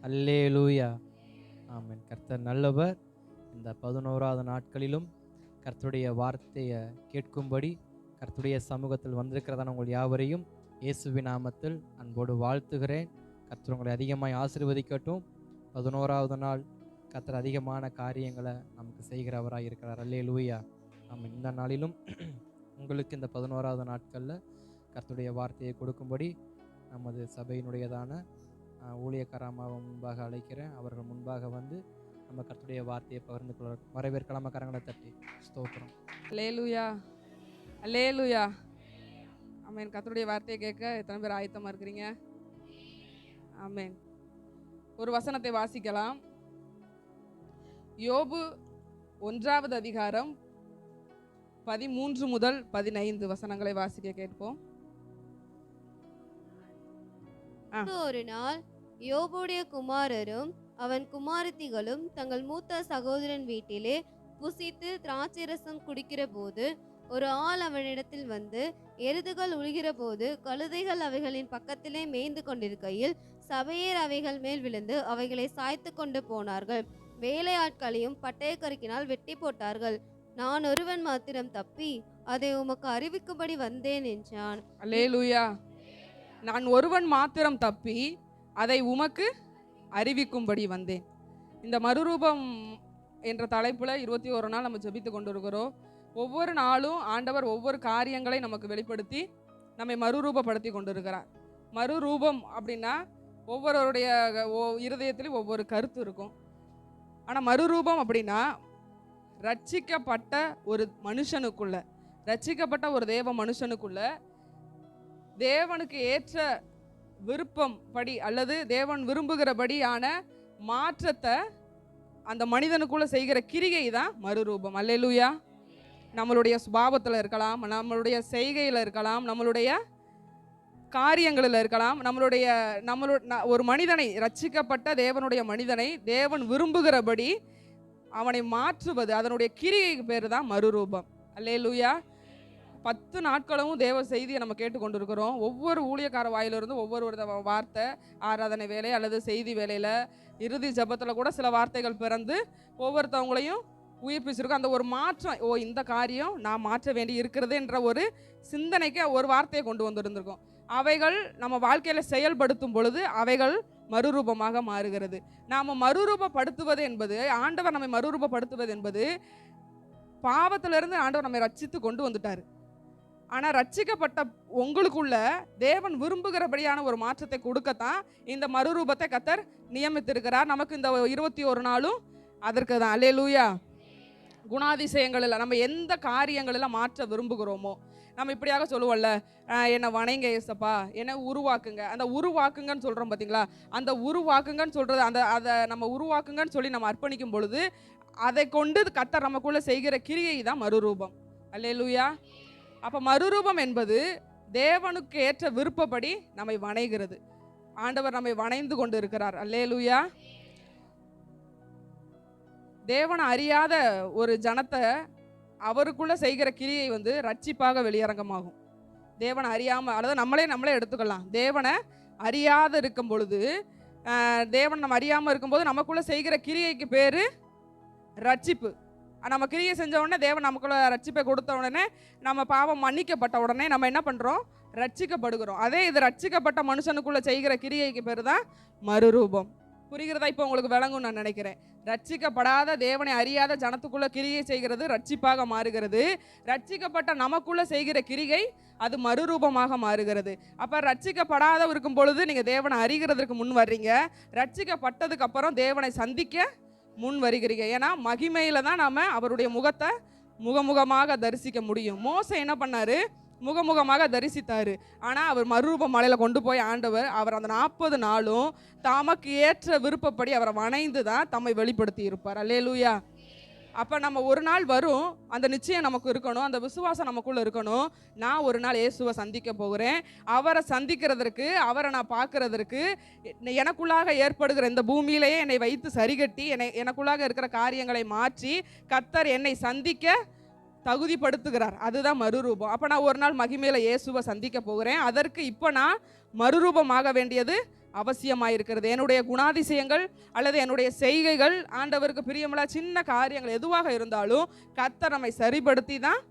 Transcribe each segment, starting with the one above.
அல்லேலூயா. ஆமென். கர்த்தர் நல்லவர். இந்த 11வது நாட்களிலும் கர்த்தருடைய வார்த்தையை கேட்கும்படி கர்த்தருடைய சமூகத்தில் வந்திருக்கிறதான உங்கள் யாவரையும் இயேசுவின் நாமத்தில் அன்போடு வாழ்த்துகிறேன். கர்த்தர் உங்களை அதிகமாய் ஆசீர்வதிக்கட்டும். 11வது நாள் கர்த்தர் அதிகமான காரியங்களை நமக்கு செய்கிறவராக இருக்கிறார். அல்லேலூயா. ஆமென். இந்த நாளிலும் உங்களுக்கு இந்த 11வது நாட்களில் கர்த்தருடைய வார்த்தையை கொடுக்கும்படி நமது சபையினுடையதான ஊழியக்காரமாக முன்பாக அழைக்கிறேன். அவர்கள் முன்பாக வந்து நம்ம கர்த்தருடைய வார்த்தையை பகிர்ந்து கொள்ள வரவேற்கலாமா? கரங்களை தட்டி ஸ்தோத்திரம். அல்லேலூயா, அல்லேலூயா. ஆமென். கர்த்தருடைய வார்த்தையை கேட்க எத்தனை பேர் ஆயத்தமாக இருக்கிறீங்க? ஆமென். ஒரு வசனத்தை வாசிக்கலாம். யோபு 1வது அதிகாரம் 13 முதல் 15 வசனங்களை வாசிக்க கேட்போம். ஒரு நாள் யோபுடைய குமாரரும் அவன் குமாரத்திகளும் தங்கள் மூத்த சகோதரன் வீட்டிலே புசித்து திராட்சைரசம் குடிக்கிற போது ஒரு ஆள் அவனிடத்தில் வந்து, எருதுகள் உழுகிற போது கழுதைகள் அவைகளின் பக்கத்திலே மேய்ந்து கொண்டிருக்கையில் சபையர் அவைகள் மேல் விழுந்து அவைகளை சாய்த்து கொண்டு போனார்கள். வேலையாட்களையும் பட்டயக்கருக்கினால் வெட்டி போட்டார்கள். நான் ஒருவன் மாத்திரம் தப்பி அதை உமக்கு அறிவிக்கும்படி வந்தேன் என்றான். அல்லேலூயா. நான் ஒருவன் மாத்திரம் தப்பி அதை உமக்கு அறிவிக்கும்படி வந்தேன். இந்த மறுரூபம் என்ற தலைப்புல 21 நாள் நம்ம ஜெபித்து கொண்டு இருக்கிறோம். ஒவ்வொரு நாளும் ஆண்டவர் ஒவ்வொரு காரியங்களை நமக்கு வெளிப்படுத்தி நம்மை மறுரூபப்படுத்தி கொண்டு இருக்கிறார். மறுரூபம் அப்படின்னா ஒவ்வொருவருடைய இருதயத்திலும் ஒவ்வொரு கருத்து இருக்கும். ஆனால் மறுரூபம் அப்படின்னா ரட்சிக்கப்பட்ட ஒரு மனுஷனுக்குள்ள, ரட்சிக்கப்பட்ட ஒரு தேவ மனுஷனுக்குள்ள தேவனுக்கு ஏற்ற விருப்பம் படி அல்லது தேவன் விரும்புகிறபடியான மாற்றத்தை அந்த மனிதனுக்குள்ள செய்கிற கிரிகை தான் மறுரூபம். அல்லேலூயா. நம்மளுடைய சுபாவத்தில் இருக்கலாம், நம்மளுடைய செய்கையில் இருக்கலாம், நம்மளுடைய காரியங்களில் இருக்கலாம். ஒரு மனிதனை, ரட்சிக்கப்பட்ட தேவனுடைய மனிதனை தேவன் விரும்புகிறபடி அவனை மாற்றுவது, அதனுடைய கிரிகைக்கு பேர் தான் மறுரூபம். அல்லேலூயா. 10 நாட்களும் தேவ செய்தியை நம்ம கேட்டுக்கொண்டு இருக்கிறோம். ஒவ்வொரு ஊழியக்கார வாயிலிருந்து ஒவ்வொரு வார்த்தை, ஆராதனை வேலை அல்லது செய்தி வேலையில், இறுதி ஜபத்தில் கூட சில வார்த்தைகள் பிறந்து ஒவ்வொருத்தவங்களையும் உயிர்ப்பிச்சிருக்கோம். அந்த ஒரு மாற்றம், இந்த காரியம் நான் மாற்ற வேண்டி இருக்கிறது என்ற ஒரு சிந்தனைக்கு ஒரு வார்த்தையை கொண்டு வந்திருந்திருக்கோம். அவைகள் நம்ம வாழ்க்கையில் செயல்படுத்தும் பொழுது அவைகள் மறுரூபமாக மாறுகிறது. நாம் மறுரூபப்படுத்துவது என்பது, ஆண்டவர் நம்மை மறுரூபப்படுத்துவது என்பது, பாவத்திலிருந்து ஆண்டவர் நம்மை ரட்சித்து கொண்டு வந்துட்டார். ஆனால் ரட்சிக்கப்பட்ட உங்களுக்குள்ள தேவன் விரும்புகிறபடியான ஒரு மாற்றத்தை கொடுக்கத்தான் இந்த மறுரூபத்தை கர்த்தர் நியமித்திருக்கிறார். நமக்கு இந்த 21 நாளும் அதற்கு தான். அல்லேலூயா. குணாதிசயங்களில் நம்ம எந்த காரியங்களில் மாற்ற விரும்புகிறோமோ, நம்ம இப்படியாக சொல்லுவோம்ல, என்னை வணங்க ஏசப்பா, என்னை உருவாக்குங்க. அந்த உருவாக்குங்கன்னு சொல்கிறோம் பார்த்தீங்களா? அந்த உருவாக்குங்கன்னு சொல்கிறது, அதை நம்ம உருவாக்குங்கன்னு சொல்லி நம்ம அர்ப்பணிக்கும் பொழுது அதை கொண்டு கர்த்தர் நமக்குள்ளே செய்கிற கிரியை தான் மறுரூபம். அல்லேலூயா. அப்போ மறுரூபம் என்பது தேவனுக்கு ஏற்ற விருப்பப்படி நம்மை வணைகிறது. ஆண்டவர் நம்மை வணைந்து கொண்டு இருக்கிறார். அல்லேலூயா. தேவனை அறியாத ஒரு ஜனத்தை அவருக்குள்ள செய்கிற கிரியை ரட்சிப்பாக வெளியரங்கமாகும். தேவனை அறியாமல், அதாவது நம்மளே எடுத்துக்கலாம். தேவனை அறியாத இருக்கும் பொழுது, தேவன் நம்ம அறியாமல் இருக்கும்போது நமக்குள்ள செய்கிற கிரியைக்கு பேர் ரட்சிப்பு. நம்ம கிரியை செஞ்ச உடனே தேவன் நமக்குள்ள ரட்சிப்பை கொடுத்த உடனே, நம்ம பாவம் மன்னிக்கப்பட்ட உடனே நம்ம என்ன பண்ணுறோம்? ரட்சிக்கப்படுகிறோம். அதே இது ரட்சிக்கப்பட்ட மனுஷனுக்குள்ள செய்கிற கிரியைக்கு பேர் தான் மறுரூபம். புரிகிறதா? இப்போ உங்களுக்கு விளங்கும் நான் நினைக்கிறேன். ரட்சிக்கப்படாத தேவனை அறியாத ஜனத்துக்குள்ள கிரியை செய்கிறது ரட்சிப்பாக மாறுகிறது. ரட்சிக்கப்பட்ட நமக்குள்ள செய்கிற கிரிகை அது மறுரூபமாக மாறுகிறது. அப்போ ரட்சிக்கப்படாத இருக்கும் பொழுது நீங்கள் தேவனை அறிகிறதுக்கு முன் வர்றீங்க. ரட்சிக்கப்பட்டதுக்கு அப்புறம் தேவனை சந்திக்க முன் வருகிறீங்க. ஏன்னா மகிமையில தான் நாம அவருடைய முகத்தை முகமுகமாக தரிசிக்க முடியும். மோசே என்ன பண்ணாரு? முகமுகமாக தரிசித்தாரு. ஆனால் அவர் மறுரூப மலையில் கொண்டு போய் ஆண்டவர் அவர் அந்த 40 நாளும் தமக்கு ஏற்ற விருப்பப்படி அவரை வணைந்து தான் தம்மை வெளிப்படுத்தி இருப்பார். அல்லேலூயா. அப்போ நம்ம ஒரு நாள் வரும், அந்த நிச்சயம் நமக்கு இருக்கணும், அந்த விசுவாசம் நமக்குள்ளே இருக்கணும். நான் ஒரு நாள் இயேசுவை சந்திக்க போகிறேன். அவரை சந்திக்கிறதற்கு, அவரை நான் பார்க்கறதற்கு, எனக்குள்ளாக ஏற்படுகிற இந்த பூமியிலேயே என்னை வைத்து சரிகட்டி எனக்குள்ளாக இருக்கிற காரியங்களை மாற்றி கர்த்தர் என்னை சந்திக்க தகுதிப்படுத்துகிறார். அதுதான் மறுரூபம். அப்போ நான் ஒரு நாள் மகிமையில் இயேசுவை சந்திக்க போகிறேன். அதற்கு இப்போ நான் மறுரூபமாக வேண்டியது அவசியமாக இருக்கிறது. என்னுடைய குணாதிசயங்கள் அல்லது என்னுடைய செய்கைகள் ஆண்டவருக்கு பிரியமில்லா சின்ன காரியங்கள் எதுவாக இருந்தாலும் கர்த்தர் நம்மை சரிப்படுத்தி தான்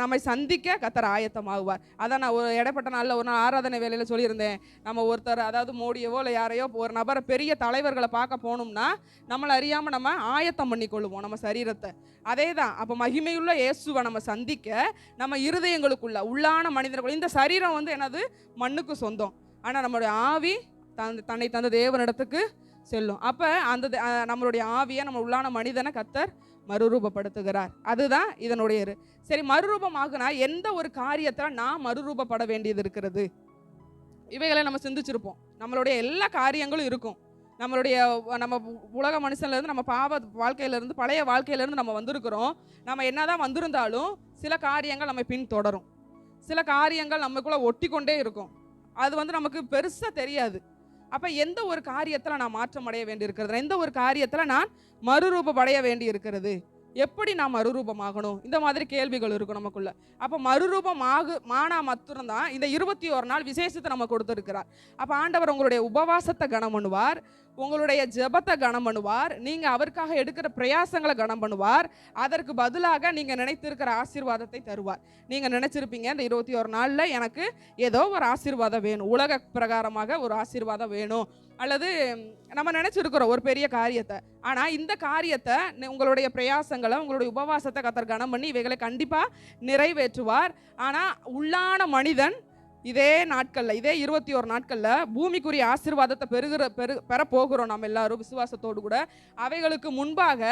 நம்மை சந்திக்க கர்த்தர் ஆயத்தமாகுவார். அதான் நான் ஒரு இடைப்பட்ட நாளில் ஒரு நாள் ஆராதனை வேலையில் சொல்லியிருந்தேன். நம்ம ஒருத்தர், அதாவது மோடியவோ இல்லை யாரையோ ஒரு நபரை, பெரிய தலைவர்களை பார்க்க போகணும்னா நம்மளை அறியாமல் நம்ம ஆயத்தம் பண்ணி கொள்ளுவோம் நம்ம சரீரத்தை. அதே தான் அப்போ மகிமையுள்ள இயேசுவை நம்ம சந்திக்க நம்ம இருதயங்களுக்குள்ள உள்ளான மனிதர்கள், இந்த சரீரம் என்னது மண்ணுக்கு சொந்தம், ஆனால் நம்மளுடைய ஆவி தன்னை தந்த தேவனிடத்துக்கு செல்லும். அப்போ அந்த நம்மளுடைய ஆவியை, நம்ம உள்ளான மனிதனை கர்த்தர் மறுரூபப்படுத்துகிறார். அதுதான் இதனுடைய சரி. மறுரூபமாகுனா எந்த ஒரு காரியத்தில் நான் மறுரூபப்பட வேண்டியது இருக்கிறது, இவைகளை நம்ம சிந்திச்சிருப்போம். நம்மளுடைய எல்லா காரியங்களும் இருக்கும். நம்ம உலக மனுஷன்லேருந்து, நம்ம பாவ வாழ்க்கையிலேருந்து, பழைய வாழ்க்கையிலேருந்து நம்ம வந்திருக்கிறோம். நம்ம என்னதான் வந்திருந்தாலும் சில காரியங்கள் நம்ம பின் தொடரும். சில காரியங்கள் நமக்குள்ளே ஒட்டி கொண்டே இருக்கும். அது நமக்கு பெருசாக தெரியாது. அப்போ எந்த ஒரு காரியத்தில் நான் மாற்றம் அடைய வேண்டி இருக்கிறது, எந்த ஒரு காரியத்தில் நான் மறுரூபமடைய வேண்டி இருக்கிறது, எப்படி நான் மறுரூபமாகணும், இந்த மாதிரி கேள்விகள் இருக்கும் நமக்குள்ள. அப்போ மறுரூபமானா மாத்திரம்தான் இந்த 21 நாள் விசேஷத்தை நம்ம கொடுத்துருக்கிறார். அப்போ ஆண்டவர் உங்களுடைய உபவாசத்தை கனம் பண்ணுவார், உங்களுடைய ஜெபத்தை கனம் பண்ணுவார், நீங்கள் அவருக்காக எடுக்கிற பிரயாசங்களை கனம் பண்ணுவார். அதற்கு பதிலாக நீங்கள் நினைத்திருக்கிற ஆசீர்வாதத்தை தருவார். நீங்கள் நினச்சிருப்பீங்க இந்த 21 நாளில் எனக்கு ஏதோ ஒரு ஆசீர்வாதம் வேணும், உலக பிரகாரமாக ஒரு ஆசீர்வாதம் வேணும், அல்லது நம்ம நினச்சிருக்கிறோம் ஒரு பெரிய காரியத்தை. ஆனால் இந்த காரியத்தை உங்களுடைய பிரயாசங்களை, உங்களுடைய உபவாசத்தை கர்த்தர் கனம் பண்ணி இவைகளை கண்டிப்பாக நிறைவேற்றுவார். ஆனால் உள்ளான மனிதன் இதே நாட்களில், இதே 21 நாட்களில் பூமிக்குரிய ஆசீர்வாதத்தை பெற போகிறோம் நம்ம எல்லாரும் விசுவாசத்தோடு கூட. அவைகளுக்கு முன்பாக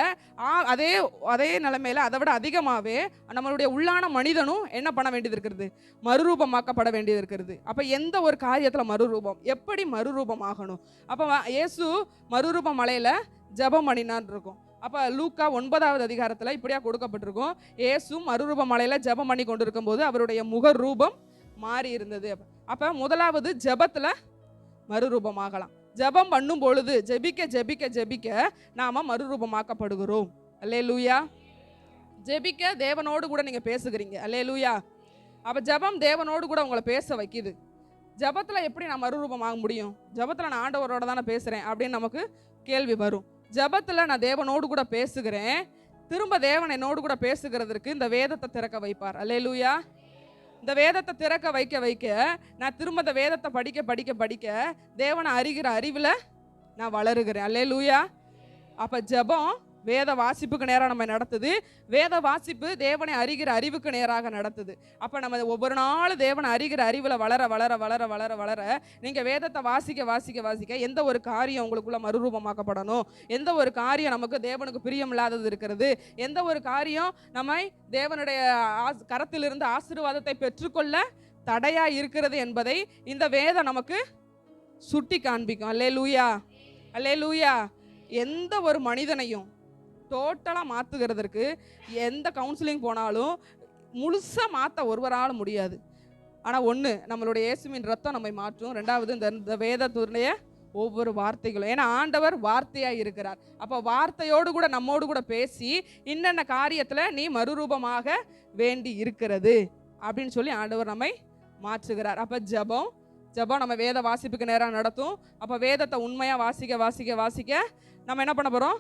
அதே நிலைமையில் அதை விட அதிகமாகவே நம்மளுடைய உள்ளான மனிதனும் என்ன பண்ண வேண்டியது இருக்கிறது, மறுரூபமாக்கப்பட வேண்டியது இருக்கிறது. அப்போ எந்த ஒரு காரியத்தில் மறுரூபம், எப்படி மறுரூபம் ஆகணும். அப்போ இயேசு மறுரூப மலையில் ஜெபம் பண்ணினான் இருக்கும். அப்போ லூக்கா 9வது அதிகாரத்தில் இப்படியா கொடுக்கப்பட்டிருக்கும். இயேசு மறுரூப மலையில் ஜெபம் பண்ணி கொண்டு இருக்கும்போது அவருடைய முக ரூபம் மாறி இருந்தது. அப்ப முதலாவது ஜெபத்துல மறுரூபமாகலாம். ஜெபம் பண்ணும் பொழுது ஜெபிக்க ஜெபிக்க ஜெபிக்க நாம மறுரூபமாக்கப்படுகிறோம். அல்லேலூயா. ஜெபிக்க தேவனோடு கூட நீங்க பேசுகிறீங்க. அல்லேலூயா. அப்ப ஜெபம் தேவனோடு கூட உங்களை பேச வைக்குது. ஜெபத்துல எப்படி நான் மறுரூபமாக முடியும், ஜெபத்துல நான் ஆண்டவரோட தானே பேசுறேன் அப்படின்னு நமக்கு கேள்வி வரும். ஜெபத்துல நான் தேவனோடு கூட பேசுகிறேன், திரும்ப தேவன் என்னோடு கூட பேசுகிறதுக்கு இந்த வேதத்தை திறக்க வைப்பார். அல்லேலூயா. இந்த வேதத்தை திறக்க வைக்க வைக்க நான் திரும்ப இந்த வேதத்தை படிக்க படிக்க படிக்க தேவனை அறிகிற அறிவில் நான் வளருகிறேன். அல்லேலூயா. அப்போ ஜெபம் வேத வாசிப்புக்கு நேராக நம்ம நடத்துது, வேத வாசிப்பு தேவனை அறிகிற அறிவுக்கு நேராக நடத்துது. அப்போ நம்ம ஒவ்வொரு நாளும் தேவனை அறிகிற அறிவில் வளர வளர வளர வளர வளர நீங்கள் வேதத்தை வாசிக்க வாசிக்க வாசிக்க எந்த ஒரு காரியம் உங்களுக்குள்ள மறுரூபமாக்கப்படணும், எந்த ஒரு காரியம் நமக்கு தேவனுக்கு பிரியம் இல்லாதது இருக்கிறது, எந்த ஒரு காரியம் நம்மை தேவனுடைய கரத்திலிருந்து ஆசீர்வாதத்தை பெற்றுக்கொள்ள தடையாக இருக்கிறது என்பதை இந்த வேதம் நமக்கு சுட்டி காண்பிக்கும். அல்லேலூயா. அல்லேலூயா. எந்த ஒரு மனிதனையும் டோட்டலாக மாற்றுகிறதற்கு எந்த கவுன்சிலிங் போனாலும் முழுசாக மாற்ற ஒருவரால் முடியாது. ஆனால் ஒன்று, நம்மளுடைய இயேசுவின் ரத்தம் நம்மை மாற்றும். ரெண்டாவது இந்த வேதத்துடைய ஒவ்வொரு வார்த்தைகளும், ஏன்னா ஆண்டவர் வார்த்தையாக இருக்கிறார். அப்போ வார்த்தையோடு கூட நம்மோடு கூட பேசி இன்னென்ன காரியத்தில் நீ மறுரூபமாக வேண்டி இருக்கிறது அப்படின்னு சொல்லி ஆண்டவர் நம்மை மாற்றுகிறார். அப்போ ஜெபம் நம்ம வேத வாசிப்புக்கு நேராக நடத்தும். அப்போ வேதத்தை உண்மையாக வாசிக்க வாசிக்க வாசிக்க நம்ம என்ன பண்ண போகிறோம்,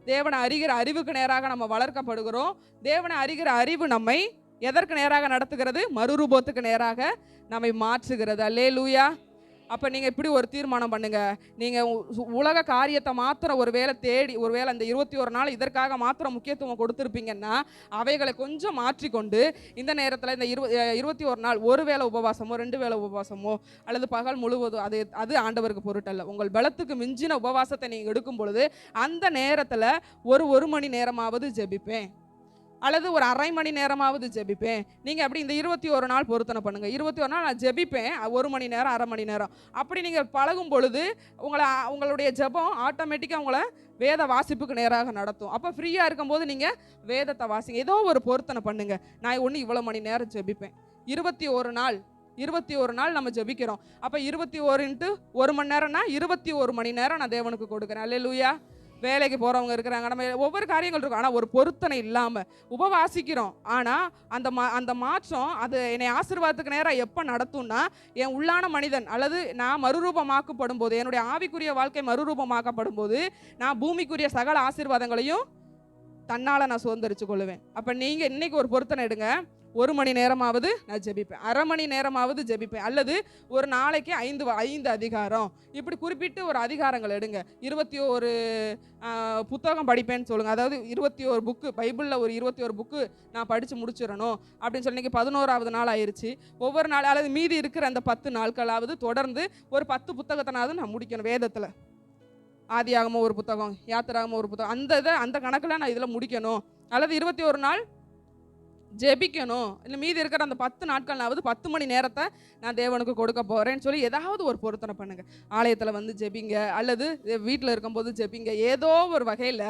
தேவனை அறிகிற அறிவுக்கு நேராக நம்ம வளர்க்கப்படுகிறோம். தேவனை அறிகிற அறிவு நம்மை எதற்கு நேராக நடத்துகிறது, மறுரூபத்துக்கு நேராக நம்மை மாற்றுகிறது. அல்லேலூயா. அப்போ நீங்கள் இப்படி ஒரு தீர்மானம் பண்ணுங்கள். நீங்கள் உலக காரியத்தை மாத்திரம் ஒரு வேளை இந்த 21 நாள் இதற்காக மாத்திரம் முக்கியத்துவம் கொடுத்துருப்பீங்கன்னா அவைகளை கொஞ்சம் மாற்றிக்கொண்டு இந்த நேரத்தில் இந்த 21 நாள் ஒரு வேளை உபவாசமோ 2 வேளை உபவாசமோ அல்லது பகல் முழுவதும் அது ஆண்டவருக்கு பொருட்டல்ல. உங்கள் பலத்துக்கு மிஞ்சின உபவாசத்தை நீங்கள் எடுக்கும் பொழுது அந்த நேரத்தில் ஒரு மணி நேரமாவது ஜெபிப்பேன் அல்லது ஒரு அரை மணி நேரமாவது ஜெபிப்பேன். நீங்கள் அப்படி இந்த 21 நாள் பொருத்தனை பண்ணுங்கள். 21 நாள் நான் ஜெபிப்பேன், 1 மணி நேரம் அரை மணி நேரம் அப்படி நீங்கள் பழகும் பொழுது உங்களுடைய ஜெபம் ஆட்டோமேட்டிக்காக உங்களை வேத வாசிப்புக்கு நேராக நடத்தும். அப்போ ஃப்ரீயாக இருக்கும்போது நீங்கள் வேதத்தை வாசிங்க. ஏதோ ஒரு பொருத்தனை பண்ணுங்கள். நான் இவ்வளோ மணி நேரம் ஜெபிப்பேன். 21 நாள் நம்ம ஜெபிக்கிறோம். அப்போ 21 × 1 மணி நேரம்னா 21 மணி நேரம் நான் தேவனுக்கு கொடுக்குறேன். அல்லேலூயா. வேலைக்கு போகிறவங்க இருக்கிறாங்க, நம்ம ஒவ்வொரு காரியங்கள் இருக்கும். ஆனால் ஒரு பொருத்தனை இல்லாமல் உபவாசிக்கிறோம். ஆனால் அந்த மாற்றம் அது என்னை ஆசீர்வாதத்துக்கு நேராக எப்போ நடத்தும்னா, என் உள்ளான மனிதன் அல்லது நான் மறுரூபமாக்கப்படும் போது, என்னுடைய ஆவிக்குரிய வாழ்க்கை மறுரூபமாக்கப்படும் போது, நான் பூமிக்குரிய சகல ஆசீர்வாதங்களையும் தன்னால் நான் சுதந்திரிச்சு கொள்ளுவேன். அப்போ நீங்கள் இன்னைக்கு ஒரு பொருத்தனை எடுங்க. 1 மணி நேரமாவது நான் ஜெபிப்பேன், அரை மணி நேரமாவது ஜெபிப்பேன், அல்லது ஒரு நாளைக்கு 5 அதிகாரம், இப்படி குறிப்பிட்டு ஒரு அதிகாரங்கள் எடுங்க. 21 புத்தகம் படிப்பேன்னு சொல்லுங்கள். அதாவது 21 புக்கு, பைபிளில் ஒரு 21 புக்கு நான் படித்து முடிச்சிடணும் அப்படின்னு சொல்லி. இன்றைக்கி 11வது நாள் ஆயிடுச்சு. ஒவ்வொரு நாள் அல்லது மீதி இருக்கிற அந்த 10 நாட்களாவது தொடர்ந்து ஒரு 10 புத்தகத்தினாவது நான் முடிக்கணும். வேதத்தில் ஆதியாகமம் ஒரு புத்தகம், யாத்திராகமம் ஒரு புத்தகம், அந்த கணக்கில் நான் இதில் முடிக்கணும். அல்லது 21 நாள் ஜெபிக்கணும். இல்லை மீதி இருக்கிற அந்த 10 நாட்கள்னாவது 10 மணி நேரத்தை நான் தேவனுக்கு கொடுக்க போகிறேன்னு சொல்லி ஏதாவது ஒரு பொருத்தனை பண்ணுங்க. ஆலயத்தில் வந்து ஜெபிங்க, அல்லது வீட்டில் இருக்கும்போது ஜெபிங்க. ஏதோ ஒரு வகையில்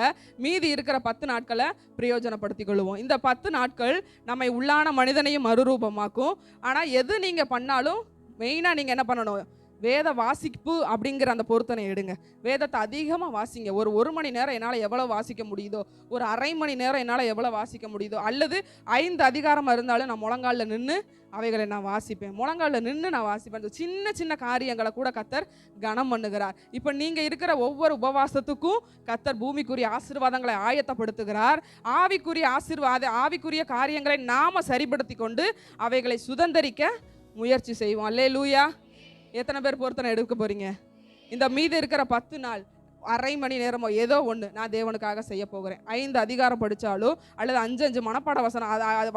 மீதி இருக்கிற 10 நாட்களை பிரயோஜனப்படுத்தி கொள்வோம். இந்த 10 நாட்கள் நம்மை உள்ளான மனிதனையும் மறுரூபமாக்கும். ஆனால் எது நீங்கள் பண்ணாலும் மெயினாக நீங்கள் என்ன பண்ணணும்? வேத வாசிப்பு அப்படிங்கிற அந்த பொருத்தனை எடுங்க. வேதத்தை அதிகமாக வாசிங்க. ஒரு மணி நேரம் என்னால் எவ்வளோ வாசிக்க முடியுதோ, ஒரு அரை மணி நேரம் என்னால் எவ்வளோ வாசிக்க முடியுதோ, அல்லது 5 அதிகாரமாக இருந்தாலும் நான் முழங்காலில் நின்று அவைகளை நான் வாசிப்பேன். முழங்காலில் நின்று நான் வாசிப்பேன். சின்ன சின்ன காரியங்களை கூட கர்த்தர் கனம் பண்ணுகிறார். இப்போ நீங்கள் இருக்கிற ஒவ்வொரு உபவாசத்துக்கும் கர்த்தர் பூமிக்குரிய ஆசீர்வாதங்களை ஆயத்தப்படுத்துகிறார். ஆவிக்குரிய காரியங்களை நாம் சரிப்படுத்தி கொண்டு அவைகளை சுதந்திரிக்க முயற்சி செய்வோம். அல்லேலூயா. எத்தனை பேர் பொருத்தனை எடுக்க போறீங்க? இந்த மீதி இருக்கிற 10 நாள் அரை மணி நேரமோ ஏதோ ஒன்று நான் தேவனுக்காக செய்ய போகிறேன். 5 அதிகாரம் படித்தாலோ அல்லது 5 மனப்பாட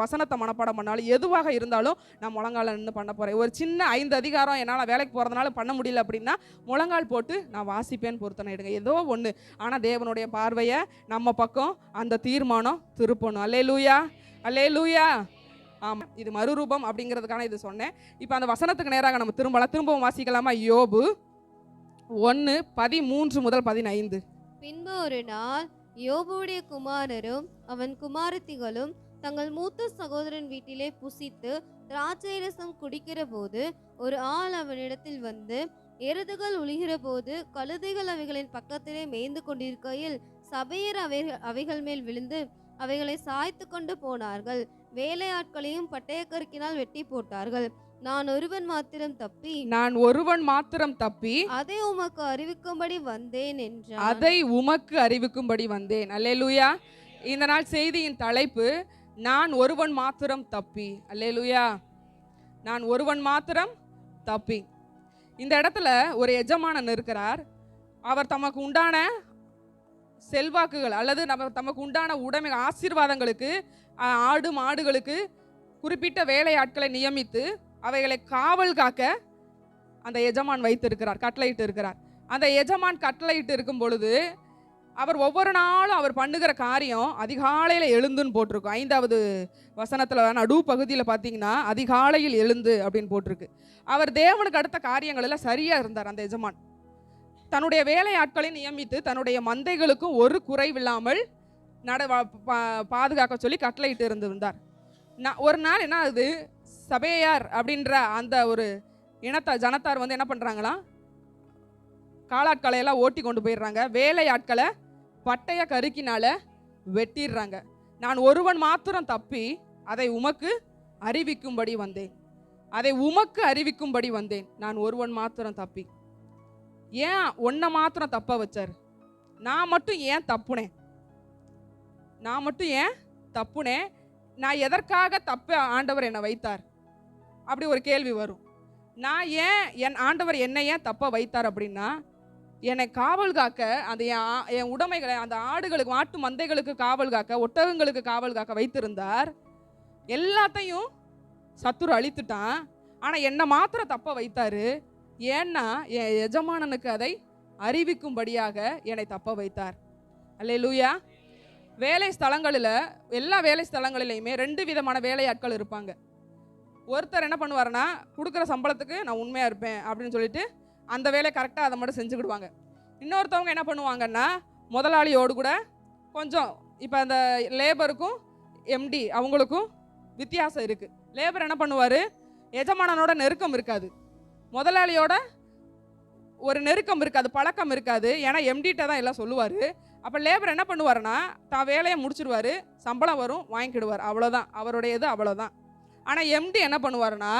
வசனத்தை மனப்பாடம் பண்ணாலும் எதுவாக இருந்தாலும் நான் முழங்கால நின்று பண்ண போகிறேன். ஒரு சின்ன 5 அதிகாரம் என்னால் வேலைக்கு போகிறதுனால பண்ண முடியல அப்படின்னா முழங்கால் போட்டு நான் வாசிப்பேன்னு பொருத்தனை எடுங்க. ஏதோ ஒன்று. ஆனால் தேவனுடைய பார்வையை நம்ம பக்கம் அந்த தீர்மானம் திருப்பணும். அல்லேலூயா, அல்லேலூயா. ஆமாம், இது மறுரூபம் அப்படிங்கிறதுக்கான இது சொன்னேன். இப்போ அந்த வசனத்துக்கு நேராக நம்ம திரும்பவும் வாசிக்கலாமா? யோபு 1:13-15. பின்பு ஒரு நாள் யோபுடைய குமாரரும் அவன் குமாரத்திகளும் தங்கள் மூத்த சகோதரன் வீட்டிலே புசித்து திராட்சை ரசம் குடிக்கிற போது ஒரு ஆள் அவனிடத்தில் வந்து, எருதுகள் உழுகிற போது கழுதைகள் அவைகளின் பக்கத்திலே மேய்ந்து கொண்டிருக்கையில் சபையர் அவைகள் மேல் விழுந்து அவைகளை சாய்த்து கொண்டு போனார்கள். வேலையாட்களையும் பட்டயக்கருக்கினால் வெட்டி போட்டார்கள். நான் ஒருவன் மாத்திரம் தப்பி அதை உமக்கு அறிவிக்கும்படி வந்தேன் என்றான். அல்லேலூயா. இந்த நாள் செய்தியின் தலைப்பு நான் ஒருவன் மாத்திரம் தப்பி. அல்லேலூயா. நான் ஒருவன் மாத்திரம் தப்பி. இந்த இடத்துல ஒரு எஜமானன் இருக்கிறார். அவர் தமக்கு உண்டான செல்வாக்குகள் அல்லது தமக்கு உண்டான உடைமை ஆசீர்வாதங்களுக்கு, ஆடு மாடுகளுக்கு குறிப்பிட்ட வேலையாட்களை நியமித்து அவைகளை காவல் காக்க அந்த எஜமான் வைத்திருக்கிறார், கட்டளையிட்டு இருக்கிறார். அந்த எஜமான் கட்டளையிட்டு இருக்கும் பொழுது அவர் ஒவ்வொரு நாளும் அவர் பண்ணுகிற காரியம் அதிகாலையில் எழுந்துன்னு போட்டிருக்கும். 5வது வசனத்தில் நடு பகுதியில் பார்த்தீங்கன்னா அதிகாலையில் எழுந்து அப்படின்னு போட்டிருக்கு. அவர் தேவனுக்கு அடுத்த காரியங்கள் எல்லாம் சரியாக இருந்தார். அந்த எஜமான் தன்னுடைய வேலையாட்களை நியமித்து தன்னுடைய மந்தைகளுக்கும் ஒரு குறைவில்லாமல் பாதுகாக்க சொல்லி கட்டளையிட்டு இருந்திருந்தார். ஒரு நாள் என்ன ஆகுது, சபையார் அப்படின்ற அந்த ஒரு ஜனத்தார் வந்து என்ன பண்ணுறாங்களா, காலாட்களையெல்லாம் ஓட்டி கொண்டு போயிடுறாங்க. வேலையாட்களை பட்டய கருக்கினால வெட்டிடுறாங்க. நான் ஒருவன் மாத்திரம் தப்பி அதை உமக்கு அறிவிக்கும்படி வந்தேன். நான் ஒருவன் மாத்திரம் தப்பி. ஏன் ஒன்றை மாத்திரம் தப்ப வச்சார்? நான் மட்டும் ஏன் தப்புனேன்? நான் எதற்காக ஆண்டவர் என்னை வைத்தார்? அப்படி ஒரு கேள்வி வரும். நான் ஏன் என் ஆண்டவர் என்னை ஏன் தப்ப வைத்தார் அப்படின்னா, என்னை காவல் காக்க, அந்த என் உடைமைகளை, அந்த ஆடுகளுக்கு, மாட்டு மந்தைகளுக்கு காவல் காக்க, ஒட்டகங்களுக்கு காவல் காக்க வைத்திருந்தார். எல்லாத்தையும் சத்துரு அழித்துட்டான். ஆனால் என்னை மாத்திரம் தப்ப வைத்தாரு. ஏன்னா என் எஜமானனுக்கு அதை அறிவிக்கும்படியாக என்னை தப்ப வைத்தார். அல்லேலூயா. வேலை ஸ்தலங்களில், எல்லா வேலை ஸ்தலங்களிலையுமே 2 விதமான வேலையாட்கள் இருப்பாங்க. ஒருத்தர் என்ன பண்ணுவாருன்னா, கொடுக்குற சம்பளத்துக்கு நான் உண்மையாக இருப்பேன் அப்படின்னு சொல்லிட்டு அந்த வேலையை கரெக்டாக அதை மட்டும் செஞ்சுக்கிடுவாங்க. இன்னொருத்தவங்க என்ன பண்ணுவாங்கன்னா, முதலாளியோடு கூட கொஞ்சம், இப்போ அந்த லேபருக்கும் எம்டி அவங்களுக்கும் வித்தியாசம் இருக்குது. லேபர் என்ன பண்ணுவார், எஜமானனோட நெருக்கம் இருக்காது, முதலாளியோட ஒரு நெருக்கம் இருக்காது, பழக்கம் இருக்காது. ஏன்னா எம்டிட்ட தான் எல்லாம் சொல்லுவார். அப்போ லேபர் என்ன பண்ணுவாருன்னா தான் வேலையை முடிச்சிடுவார், சம்பளம் வரும், வாங்கிக்கிடுவார், அவ்வளோதான் அவருடைய இது, அவ்வளோதான். ஆனால் எம்டி என்ன பண்ணுவாருன்னா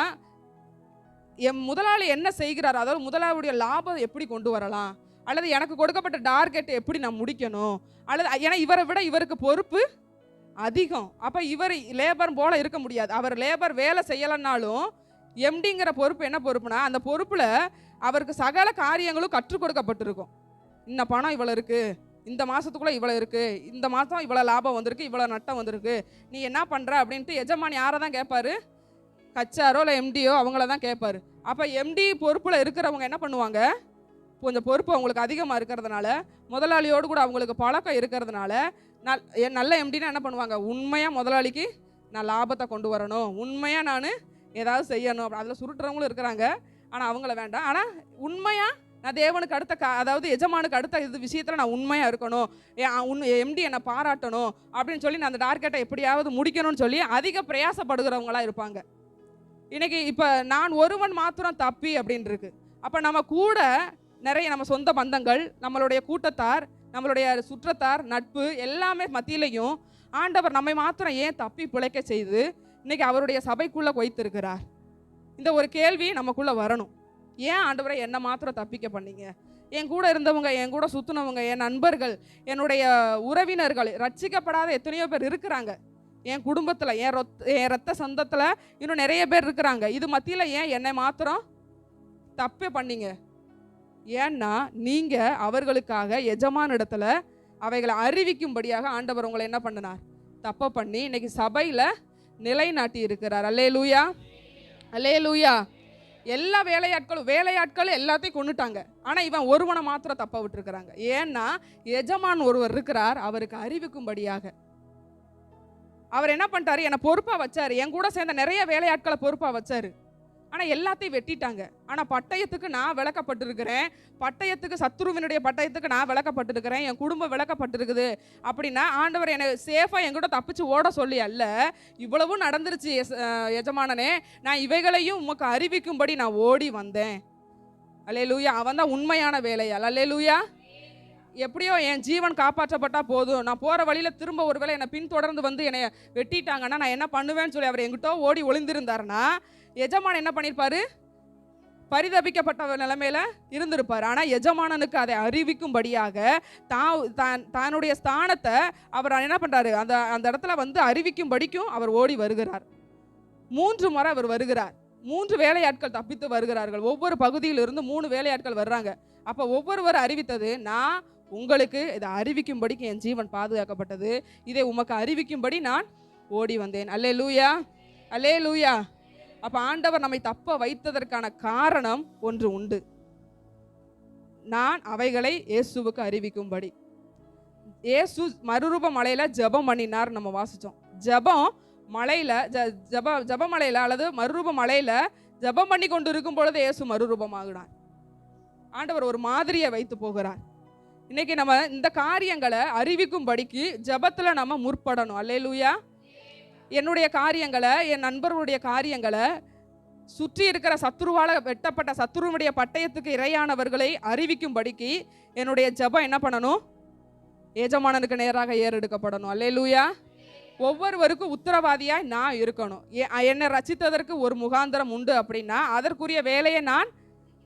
முதலாளி என்ன செய்கிறார், அதாவது முதலாளியுடைய லாபம் எப்படி கொண்டு வரலாம், அல்லது எனக்கு கொடுக்கப்பட்ட டார்கெட் எப்படி நான் முடிக்கணும், அல்லது ஏன்னா இவரை விட இவருக்கு பொறுப்பு அதிகம். அப்போ இவர் லேபர் போல இருக்க முடியாது. அவர் லேபர் வேலை செய்யலைன்னாலும் எம்டிங்கிற பொறுப்பு என்ன பொறுப்புனா, அந்த பொறுப்பில் அவருக்கு சகல காரியங்களும் கற்றுக் கொடுக்கப்பட்டிருக்கும். இந்த பணம் இவ்வளோ இருக்குது, இந்த மாதத்துக்குள்ளே இவ்வளோ இருக்குது, இந்த மாதம் இவ்வளோ லாபம் வந்திருக்கு, இவ்வளோ நட்டம் வந்திருக்கு, நீ என்ன பண்ணுற அப்படின்ட்டு எஜமான் யாரை தான் கேட்பாரு, கச்சாரோ இல்லை எம்டியோ அவங்கள தான் கேட்பாரு. அப்போ எம்டி பொறுப்பில் இருக்கிறவங்க என்ன பண்ணுவாங்க, கொஞ்சம் பொறுப்பு அவங்களுக்கு அதிகமாக இருக்கிறதுனால, முதலாளியோடு கூட அவங்களுக்கு பழக்கம் இருக்கிறதுனால, நல்ல எம்டினா என்ன பண்ணுவாங்க, உண்மையாக முதலாளிக்கு நான் லாபத்தை கொண்டு வரணும், உண்மையாக நான் ஏதாவது செய்யணும். அப்படி அதில் சுருட்டுறவங்களும் இருக்கிறாங்க, ஆனால் அவங்கள வேண்டாம். ஆனால் உண்மையாக நான் தேவனுக்கு அடுத்த அதாவது எஜமானுக்கு அடுத்த இது விஷயத்தில் நான் உண்மையாக இருக்கணும், எம்டி என்னை பாராட்டணும் அப்படின்னு சொல்லி நான் அந்த டார்கெட்டை எப்படியாவது முடிக்கணும்னு சொல்லி அதிக பிரயாசப்படுகிறவங்களாக இருப்பாங்க. இன்றைக்கி இப்போ நான் ஒருவன் மாத்திரம் தப்பி அப்படின்னு இருக்கு. அப்போ நம்ம கூட நிறைய நம்ம சொந்த பந்தங்கள், நம்மளுடைய கூட்டத்தார், நம்மளுடைய சுற்றத்தார், நட்பு எல்லாமே மத்தியிலையும் ஆண்டவர் நம்மை மாத்திரம் ஏன் தப்பி பிழைக்க செய்து இன்னைக்கு அவருடைய சபைக்குள்ளே வைத்திருக்கிறார்? இந்த ஒரு கேள்வி நமக்குள்ளே வரணும். ஏன் ஆண்டவரை என்னை மாத்திரம் தப்பிக்க பண்ணீங்க? என் கூட இருந்தவங்க, என் கூட சுற்றினவங்க, என் நண்பர்கள், என்னுடைய உறவினர்கள், ரட்சிக்கப்படாத எத்தனையோ பேர் இருக்கிறாங்க என் குடும்பத்தில், என் ரத்த சொந்தத்தில் இன்னும் நிறைய பேர் இருக்கிறாங்க. இது மத்தியில் ஏன் என்னை மாத்திரம் தப்பே பண்ணீங்க? ஏன்னா நீங்கள் அவர்களுக்காக எஜமான இடத்துல அவைகளை அறிவிக்கும்படியாக ஆண்டவர் உங்களை என்ன பண்ணினார், தப்பை பண்ணி இன்னைக்கு சபையில் நிலைநாட்டி இருக்கிறார். அல்லேலூயா, அல்லேலூயா. எல்லா வேலையாட்களும் எல்லாத்தையும் கொண்டுட்டாங்க. ஆனால் இவன் ஒருவனை மாத்திரம் தப்ப விட்டுருக்கிறாங்க. ஏன்னா எஜமான் ஒருவர் இருக்கிறார், அவருக்கு அறிவிக்கும்படியாக அவர் என்ன பண்ணிட்டாரு, என்னை பொறுப்பாக வச்சார், என் கூட சேர்ந்த நிறைய வேலையாட்களை பொறுப்பாக வச்சார். ஆனால் எல்லாத்தையும் வெட்டிட்டாங்க. ஆனால் பட்டயத்துக்கு நான் விளக்கப்பட்டிருக்கிறேன், பட்டயத்துக்கு சத்துருவினுடைய பட்டயத்துக்கு நான் விளக்கப்பட்டிருக்கிறேன், என் குடும்பம் விளக்கப்பட்டிருக்குது அப்படின்னா ஆண்டவர் என்னை சேஃபாக என்கிட்ட தப்பிச்சு ஓட சொல்லி அல்ல, இவ்வளவும் நடந்துருச்சு எஜமானனே, நான் இவைகளையும் உமக்கு அறிவிக்கும்படி நான் ஓடி வந்தேன். அல்லேலூயா. அவன் தான் உண்மையான வேலையால். அல்லேலூயா. எப்படியோ என் ஜீவன் காப்பாற்றப்பட்டா போதும், நான் போகிற வழியில் திரும்ப ஒரு வேளை என்னை பின்தொடர்ந்து வந்து என்னை வெட்டிட்டாங்கன்னா நான் என்ன பண்ணுவேன்னு சொல்லி அவர் எங்கிட்ட ஓடி ஒளிந்திருந்தாருன்னா எஜமான் என்ன பண்ணியிருப்பாரு, பரிதபிக்கப்பட்ட நிலைமையில இருந்திருப்பார். ஆனால் எஜமானனுக்கு அதை அறிவிக்கும்படியாக தன்னுடைய ஸ்தானத்தை அவர் என்ன பண்ணுறாரு, அந்த இடத்துல வந்து அறிவிக்கும்படிக்கும் அவர் ஓடி வருகிறார். 3 முறை அவர் வருகிறார். 3 வேலையாட்கள் தப்பித்து வருகிறார்கள். ஒவ்வொரு பகுதியிலிருந்து 3 வேலையாட்கள் வர்றாங்க. அப்போ ஒவ்வொருவர் அறிவித்தது, நான் உங்களுக்கு இதை அறிவிக்கும்படிக்கு என் ஜீவன் பாதுகாக்கப்பட்டது, இதை உமக்கு அறிவிக்கும்படி நான் ஓடி வந்தேன். அல்லேலூயா, அல்லேலூயா. அப்போ ஆண்டவர் நம்மை தப்ப வைத்ததற்கான காரணம் ஒன்று உண்டு, நான் அவைகளை இயேசுவுக்கு அறிவிக்கும்படி. இயேசு மறுரூப மலையில ஜெபம் பண்ணினார், நம்ம வாசித்தோம். ஜெபம் மலையில ஜெபமலையில அல்லது மறுரூப மலையில ஜெபம் பண்ணி கொண்டு இருக்கும் பொழுது இயேசு மறுரூபமாகினார். ஆண்டவர் ஒரு மாதிரியை வைத்து போகிறார். இன்னைக்கு நம்ம இந்த காரியங்களை அறிவிக்கும்படிக்கு ஜெபத்தில் நம்ம முற்படணும். அல்லேலூயா. என்னுடைய காரியங்களை, என் நண்பர்களுடைய காரியங்களை, சுற்றி இருக்கிற சத்துருவால் வெட்டப்பட்ட சத்துருவுடைய பட்டயத்துக்கு இரையானவர்களை அறிவிக்கும்படிக்கு என்னுடைய ஜெபம் என்ன பண்ணணும், எஜமானனுக்கு நேராக ஏறெடுக்கப்படணும். அல்லேலூயா. ஒவ்வொருவருக்கும் உத்தரவாதியாய் நான் இருக்கணும். என்னை ரட்சித்ததற்கு ஒரு முகாந்திரம் உண்டு அப்படின்னா அதற்குரிய வேலையை நான்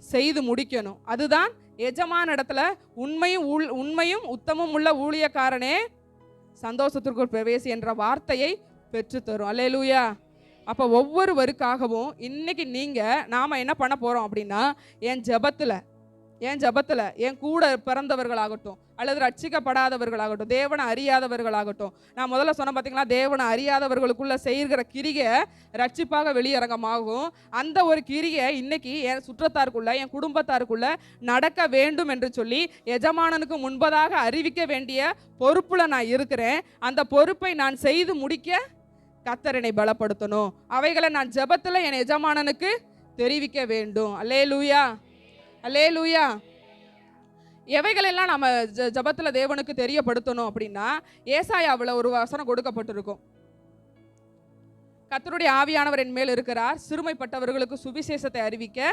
செய்து முடிக்கணும். அதுதான் எஜமான இடத்துல உண்மையும் உத்தமும் உள்ள ஊழியக்காரனே சந்தோஷத்திற்குள் பிரவேசி என்ற வார்த்தையை பெற்றுத்தரும். அல்லேலூயா. அப்போ ஒவ்வொருவருக்காகவும் இன்னைக்கு நாம என்ன பண்ண போறோம் அப்படின்னா, என் ஜெபத்துல என் கூட பிறந்தவர்களாகட்டும் அல்லது ரட்சிக்கப்படாதவர்களாகட்டும், தேவனை அறியாதவர்களாகட்டும், நான் முதல்ல சொன்ன பார்த்தீங்களா, தேவனை அறியாதவர்களுக்குள்ள செய்கிற கிரியை ரட்சிப்பாக வெளியரங்கமாகும். அந்த ஒரு கிரியை இன்னைக்கு என் சுற்றத்தாருக்குள்ள, என் குடும்பத்தாருக்குள்ள நடக்க வேண்டும் என்று சொல்லி எஜமானனுக்கு முன்பதாக அறிவிக்க வேண்டிய பொறுப்புல நான் இருக்கிறேன். அந்த பொறுப்பை நான் செய்து முடிக்க கர்த்தர் என்னை பலப்படுத்தணும். அவைகளை நான் ஜெபத்துல என் எஜமானனுக்கு தெரிவிக்க வேண்டும். அல்லேலூயா, அல்லேலூயா. எவைகளெல்லாம் நம்ம ஜெபத்துல தேவனுக்கு தெரியப்படுத்தணும் அப்படின்னா, ஏசாயாவில் ஒரு வசனம் கொடுக்கப்பட்டிருக்கும். கர்த்தருடைய ஆவியானவர் என் மேல் இருக்கிறார், சிறுமைப்பட்டவர்களுக்கு சுவிசேஷத்தை அறிவிக்க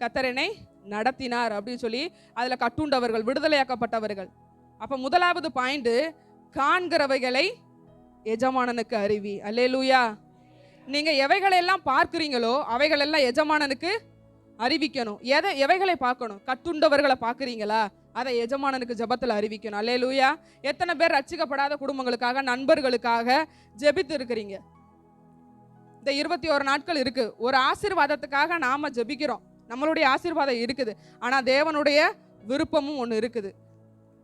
கர்த்தர் என்னை நடத்தினார் அப்படின்னு சொல்லி அதில் கட்டுண்டவர்கள், விடுதலையாக்கப்பட்டவர்கள், அப்ப முதலாவது பாயிண்ட், காண்கிறவைகளை எஜமானனுக்கு அறிவி. அல்லேலூயா. நீங்க எவைகளெல்லாம் பார்க்கிறீங்களோ அவைகளெல்லாம் எஜமானனுக்கு அறிவிக்கணும். எவைகளை பார்க்கணும்? கட்டுண்டவர்களை பார்க்குறீங்களா? அதை எஜமானனுக்கு ஜெபத்தில் அறிவிக்கணும். அல்லேலூயா. எத்தனை பேர் ரட்சிக்கப்படாத குடும்பங்களுக்காக, நண்பர்களுக்காக ஜெபித்து இருக்கிறீங்க? இந்த 21 நாட்கள் இருக்கு. ஒரு ஆசீர்வாதத்துக்காக நாம ஜெபிக்கிறோம், நம்மளுடைய ஆசீர்வாதம் இருக்குது. ஆனா தேவனுடைய விருப்பமும் ஒன்று இருக்குது.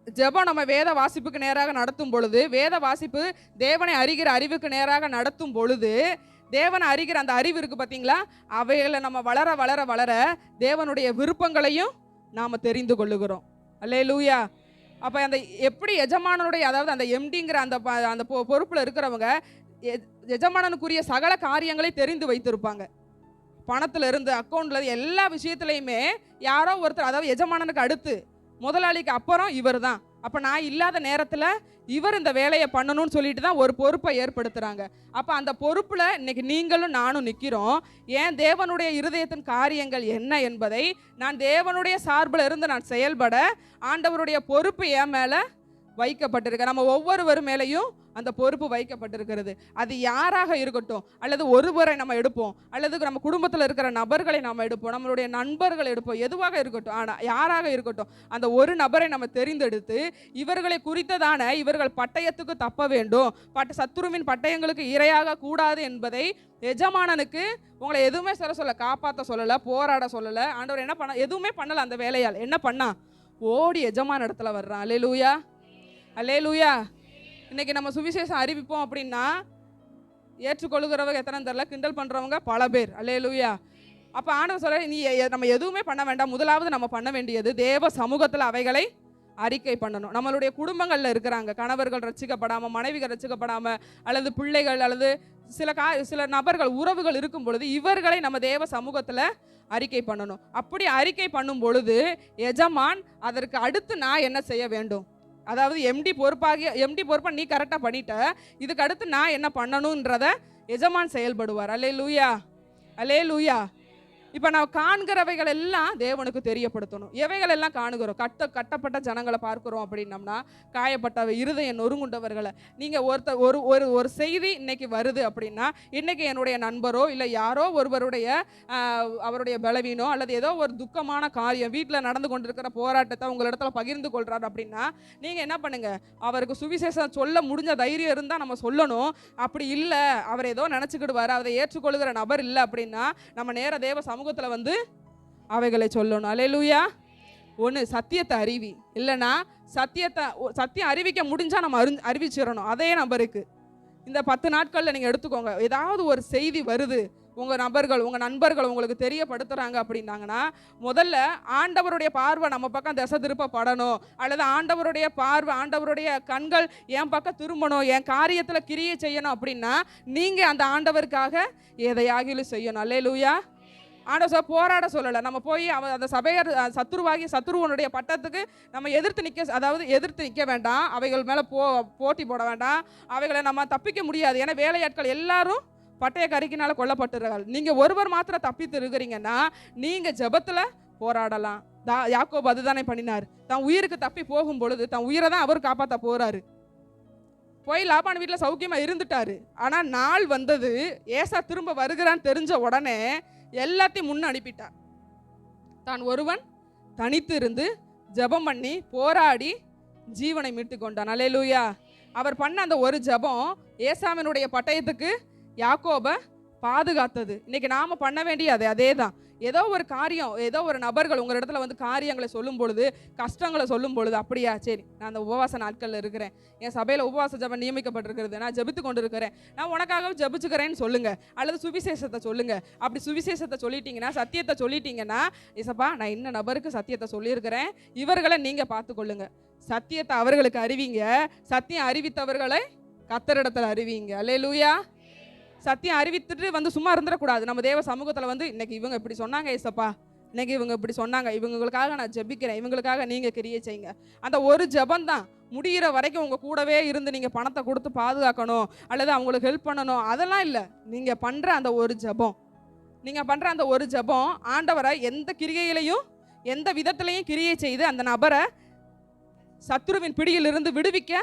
ஜெபம் நம்ம வேத வாசிப்புக்கு நேராக நடத்தும் பொழுது, வேத வாசிப்பு தேவனை அறிகிற அறிவுக்கு நேராக நடத்தும் பொழுது, தேவனை அறிகிற அந்த அறிவு இருக்கு பார்த்தீங்களா, அவைகளை நம்ம வளர வளர வளர தேவனுடைய விருப்பங்களையும் நாம் தெரிந்து கொள்ளுகிறோம். அல்லேலூயா. அப்போ அந்த எப்படி எஜமானனுடைய, அதாவது அந்த எம்டிங்கிற அந்த பொறுப்பில் இருக்கிறவங்க எஜமானனுக்குரிய சகல காரியங்களை தெரிந்து வைத்திருப்பாங்க. பணத்துல இருந்து, அக்கௌண்ட்ல இருந்து, எல்லா விஷயத்துலையுமே யாரோ ஒருத்தர், அதாவது எஜமானனுக்கு அடுத்து முதலாளிக்கு அப்புறம் இவர் தான். அப்போ நான் இல்லாத நேரத்தில் இவர் இந்த வேலையை பண்ணணும்னு சொல்லிட்டு தான் ஒரு பொறுப்பை ஏற்படுத்துகிறாங்க. அப்போ அந்த பொறுப்பில் இன்னைக்கு நீங்களும் நானும் நிற்கிறோம். ஏன் தேவனுடைய இருதயத்தின் காரியங்கள் என்ன என்பதை நான் தேவனுடைய சார்பில் இருந்து நான் செயல்பட ஆண்டவருடைய பொறுப்பு என் மேலே வைக்கப்பட்டிருக்க. நம்ம ஒவ்வொருவர் மேலேயும் அந்த பொறுப்பு வைக்கப்பட்டிருக்கிறது. அது யாராக இருக்கட்டும், அல்லது ஒருவரை நம்ம எடுப்போம், அல்லது நம்ம குடும்பத்தில் இருக்கிற நபர்களை நம்ம எடுப்போம், நம்மளுடைய நண்பர்களை எடுப்போம், எதுவாக இருக்கட்டும், ஆனால் யாராக இருக்கட்டும், அந்த ஒரு நபரை நம்ம தெரிந்தெடுத்து இவர்களை குறித்ததான, இவர்கள் பட்டயத்துக்கு தப்ப வேண்டும், சத்துருவின் பட்டயங்களுக்கு இரையாக கூடாது என்பதை எஜமானனுக்கு உங்களை எதுவுமே சொல்ல காப்பாற்ற சொல்லலை, போராட சொல்லலை. ஆண்டவர் என்ன பண்ண, எதுவுமே பண்ணலை. அந்த வேலையால் என்ன பண்ணா, ஓடி எஜமான இடத்துல வர்றான். அல்லேலூயா, அல்லேலூயா. இன்னைக்கு நம்ம சுவிசேஷம் அறிவிப்போம் அப்படின்னா ஏற்றுக்கொள்கிறவங்க எத்தனை தெரியல, கிண்டல் பண்ணுறவங்க பல பேர். அல்லேலூயா. அப்போ ஆண்டவர் சொல்ல, நீ நம்ம எதுவுமே பண்ண வேண்டாம். முதலாவது நம்ம பண்ண வேண்டியது தேவ சமூகத்தில் அவைகளை அறிக்கை பண்ணணும். நம்மளுடைய குடும்பங்களில் இருக்கிறாங்க கணவர்கள் ரட்சிக்கப்படாமல், மனைவிகள் ரட்சிக்கப்படாமல், அல்லது பிள்ளைகள், அல்லது சில நபர்கள், உறவுகள் இருக்கும் பொழுது இவர்களை நம்ம தேவ சமூகத்தில் அறிக்கை பண்ணணும். அப்படி அறிக்கை பண்ணும் பொழுது எஜமான் அதற்கு அடுத்து நான் என்ன செய்ய வேண்டும், அதாவது எம்டி பொறுப்பை நீ கரெக்டாக பண்ணிட்ட, இதுக்கு அடுத்து நான் என்ன பண்ணணுன்றத எஜமான் செயல்படுவார். அல்லேலூயா, அல்லேலூயா. இப்போ நான் காண்கிறவைகள் எல்லாம் தேவனுக்கு தெரியப்படுத்தணும். எவைகள் எல்லாம் காணுகிறோம்? கட்டப்பட்ட ஜனங்களை பார்க்குறோம் அப்படின்னம்னா, காயப்பட்ட இருதயம் நொறுங்குண்டவர்களை. நீங்கள் ஒரு செய்தி இன்னைக்கு வருது அப்படின்னா, இன்னைக்கு என்னுடைய நண்பரோ இல்லை யாரோ ஒருவருடைய அவருடைய பலவீனோ அல்லது ஏதோ ஒரு துக்கமான காரியம், வீட்டில் நடந்து கொண்டிருக்கிற போராட்டத்தை உங்களிடத்துல பகிர்ந்து கொள்றாரு அப்படின்னா, நீங்கள் என்ன பண்ணுங்க, அவருக்கு சுவிசேஷம் சொல்ல முடிஞ்ச தைரியம் இருந்தால் நம்ம சொல்லணும். அப்படி இல்லை, அவர் ஏதோ நினச்சிக்கிடுவார், அவரை ஏற்றுக்கொள்கிற நபர் இல்லை அப்படின்னா, நம்ம நேர தேவ சமூகத்தில் வந்து அவைகளை சொல்லணும். அல்லேலூயா. ஒன்று சத்தியத்தை அறிவி, இல்லைன்னா சத்தியம் அறிவிக்க முடிஞ்சால் நம்ம அறிவிச்சிடணும் அதே நபருக்கு. இந்த 10 நாட்களில் நீங்கள் எடுத்துக்கோங்க, ஏதாவது ஒரு செய்தி வருது, உங்கள் நண்பர்கள் உங்களுக்கு தெரியப்படுத்துகிறாங்க அப்படின்னாங்கன்னா, முதல்ல ஆண்டவருடைய பார்வை நம்ம பக்கம் திசை திருப்பப்படணும், அல்லது ஆண்டவருடைய பார்வை, ஆண்டவருடைய கண்கள் என் பக்கம் திரும்பணும், என் காரியத்தில் கிரியை செய்யணும் அப்படின்னா நீங்கள் அந்த ஆண்டவருக்காக எதையாகிலும் செய்யணும். அல்லேலூயா. ஆண்டவர் போராட சொல்லலை. நம்ம போய் அந்த சபையர் சத்துருவனுடைய பட்டத்துக்கு நம்ம எதிர்த்து நிற்க வேண்டாம், அவைகள் மேலே போட்டி போட வேண்டாம், அவைகளை நம்ம தப்பிக்க முடியாது. ஏன்னா வேலையாட்கள் எல்லாரும் பட்டய கறிக்கினால கொல்லப்பட்டுறாங்க. நீங்கள் ஒருவர் மாத்திரம் தப்பித்து இருக்கிறீங்கன்னா நீங்கள் ஜெபத்தில் போராடலாம். யாக்கோபு அதுதானே பண்ணினார். தன் உயிருக்கு தப்பி போகும் பொழுது தன் உயிரை தான் அவர் காப்பாற்ற போகிறாரு. போய் லாபான் வீட்டில் சௌக்கியமாக இருந்துட்டாரு. ஆனால் நாள் வந்தது, ஏசா திரும்ப வருகிறான்னு தெரிஞ்ச உடனே எல்லாத்தையும் முன்ன அனுப்பிட்டார். தான் ஒருவன் தனித்து இருந்து ஜெபம் பண்ணி போராடி ஜீவனை மீட்டு கொண்டான். அல்லேலூயா. அவர் பண்ண அந்த ஒரு ஜெபம் ஏசாவினுடைய பட்டயத்துக்கு யாக்கோபை பாதுகாத்தது. இன்னைக்கு நாம பண்ண வேண்டியது அதே தான். ஏதோ ஒரு காரியம், ஏதோ ஒரு நபர்கள் உங்கள் இடத்துல வந்து காரியங்களை சொல்லும் பொழுது, கஷ்டங்களை சொல்லும் பொழுது, அப்படியா சரி நான் அந்த உபவாச நாட்களில் இருக்கிறேன், என் சபையில் உபவாச ஜெபம் நியமிக்கப்பட்டிருக்கிறது, நான் ஜெபித்து கொண்டு இருக்கிறேன், நான் உனக்காக ஜெபிச்சுக்கிறேன்னு சொல்லுங்க, அல்லது சுவிசேஷத்தை சொல்லுங்க. அப்படி சுவிசேஷத்தை சொல்லிட்டீங்கன்னா, சத்தியத்தை சொல்லிட்டீங்கன்னா, இசப்பா நான் இன்ன நபருக்கு சத்தியத்தை சொல்லியிருக்கிறேன், இவர்களை நீங்கள் பார்த்துக்கொள்ளுங்க. சத்தியத்தை அவர்களுக்கு அறிவிங்க, சத்தியம் அறிவித்தவர்களை கர்த்தரிடத்தில் அறிவிங்க. அல்லேலூயா. சத்தியம் அறிவித்துட்டு வந்து சும்மா இருந்துடக்கூடாது. நம்ம தேவ சமூகத்தில் வந்து இன்னைக்கு இவங்க இப்படி சொன்னாங்க ஏசப்பா, இன்னைக்கு இவங்க இப்படி சொன்னாங்க, இவங்களுக்காக நான் ஜெபிக்கிறேன், இவங்களுக்காக நீங்கள் கிரியை செய்யுங்க. அந்த ஒரு ஜெபம் தான் முடிகிற வரைக்கும் உங்கள் கூடவே இருந்து நீங்கள் பணத்தை கொடுத்து பாதுகாக்கணும் அல்லது அவங்களுக்கு ஹெல்ப் பண்ணணும், அதெல்லாம் இல்லை. நீங்கள் பண்ணுற அந்த ஒரு ஜெபம் ஆண்டவரை எந்த கிரியையிலையும் எந்த விதத்துலையும் கிரியை செய்து அந்த நபரை சத்துருவின் பிடியிலிருந்து விடுவிக்க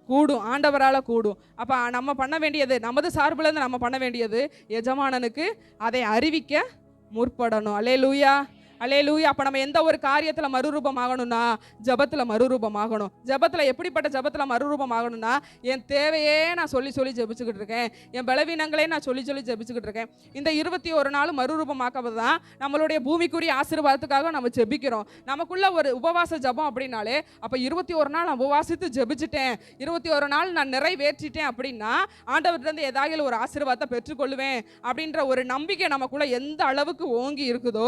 கூடும், ஆண்டவரால் கூடும். அப்போ நம்ம பண்ண வேண்டியது, நமது சார்பிலேருந்து நம்ம பண்ண வேண்டியது, எஜமானனுக்கு அதை அறிவிக்க முற்படணும். அல்லேலூயா, அல்லேலூயா. அப்போ நம்ம எந்த ஒரு காரியத்தில் மறுரூபம் ஆகணும்னா ஜெபத்தில் மறுரூபம் ஆகணும். ஜெபத்தில் எப்படிப்பட்ட ஜெபத்தில் மறுரூபம் ஆகணும்னா, என் தேவையே நான் சொல்லி சொல்லி ஜெபிச்சுக்கிட்டு இருக்கேன், என் பலவீனங்களே நான் சொல்லி சொல்லி ஜெபிச்சுக்கிட்டு இருக்கேன். இந்த 21 நாள் மறுரூபமாக்குவது தான் நம்மளுடைய பூமிக்குரிய ஆசீர்வாதத்துக்காக நம்ம ஜெபிக்கிறோம். நமக்குள்ள ஒரு உபவாச ஜெபம் அப்படின்னாலே, அப்போ 21 நாள் நான் உபவாசித்து ஜெபிச்சுட்டேன், 21 நாள் நான் நிறைவேற்றிட்டேன் அப்படின்னா ஆண்டவர்கிட்ட ஏதாவது ஒரு ஆசீர்வாதத்தை பெற்றுக்கொள்வேன் அப்படின்ற ஒரு நம்பிக்கை நமக்குள்ள எந்த அளவுக்கு ஓங்கி இருக்குதோ,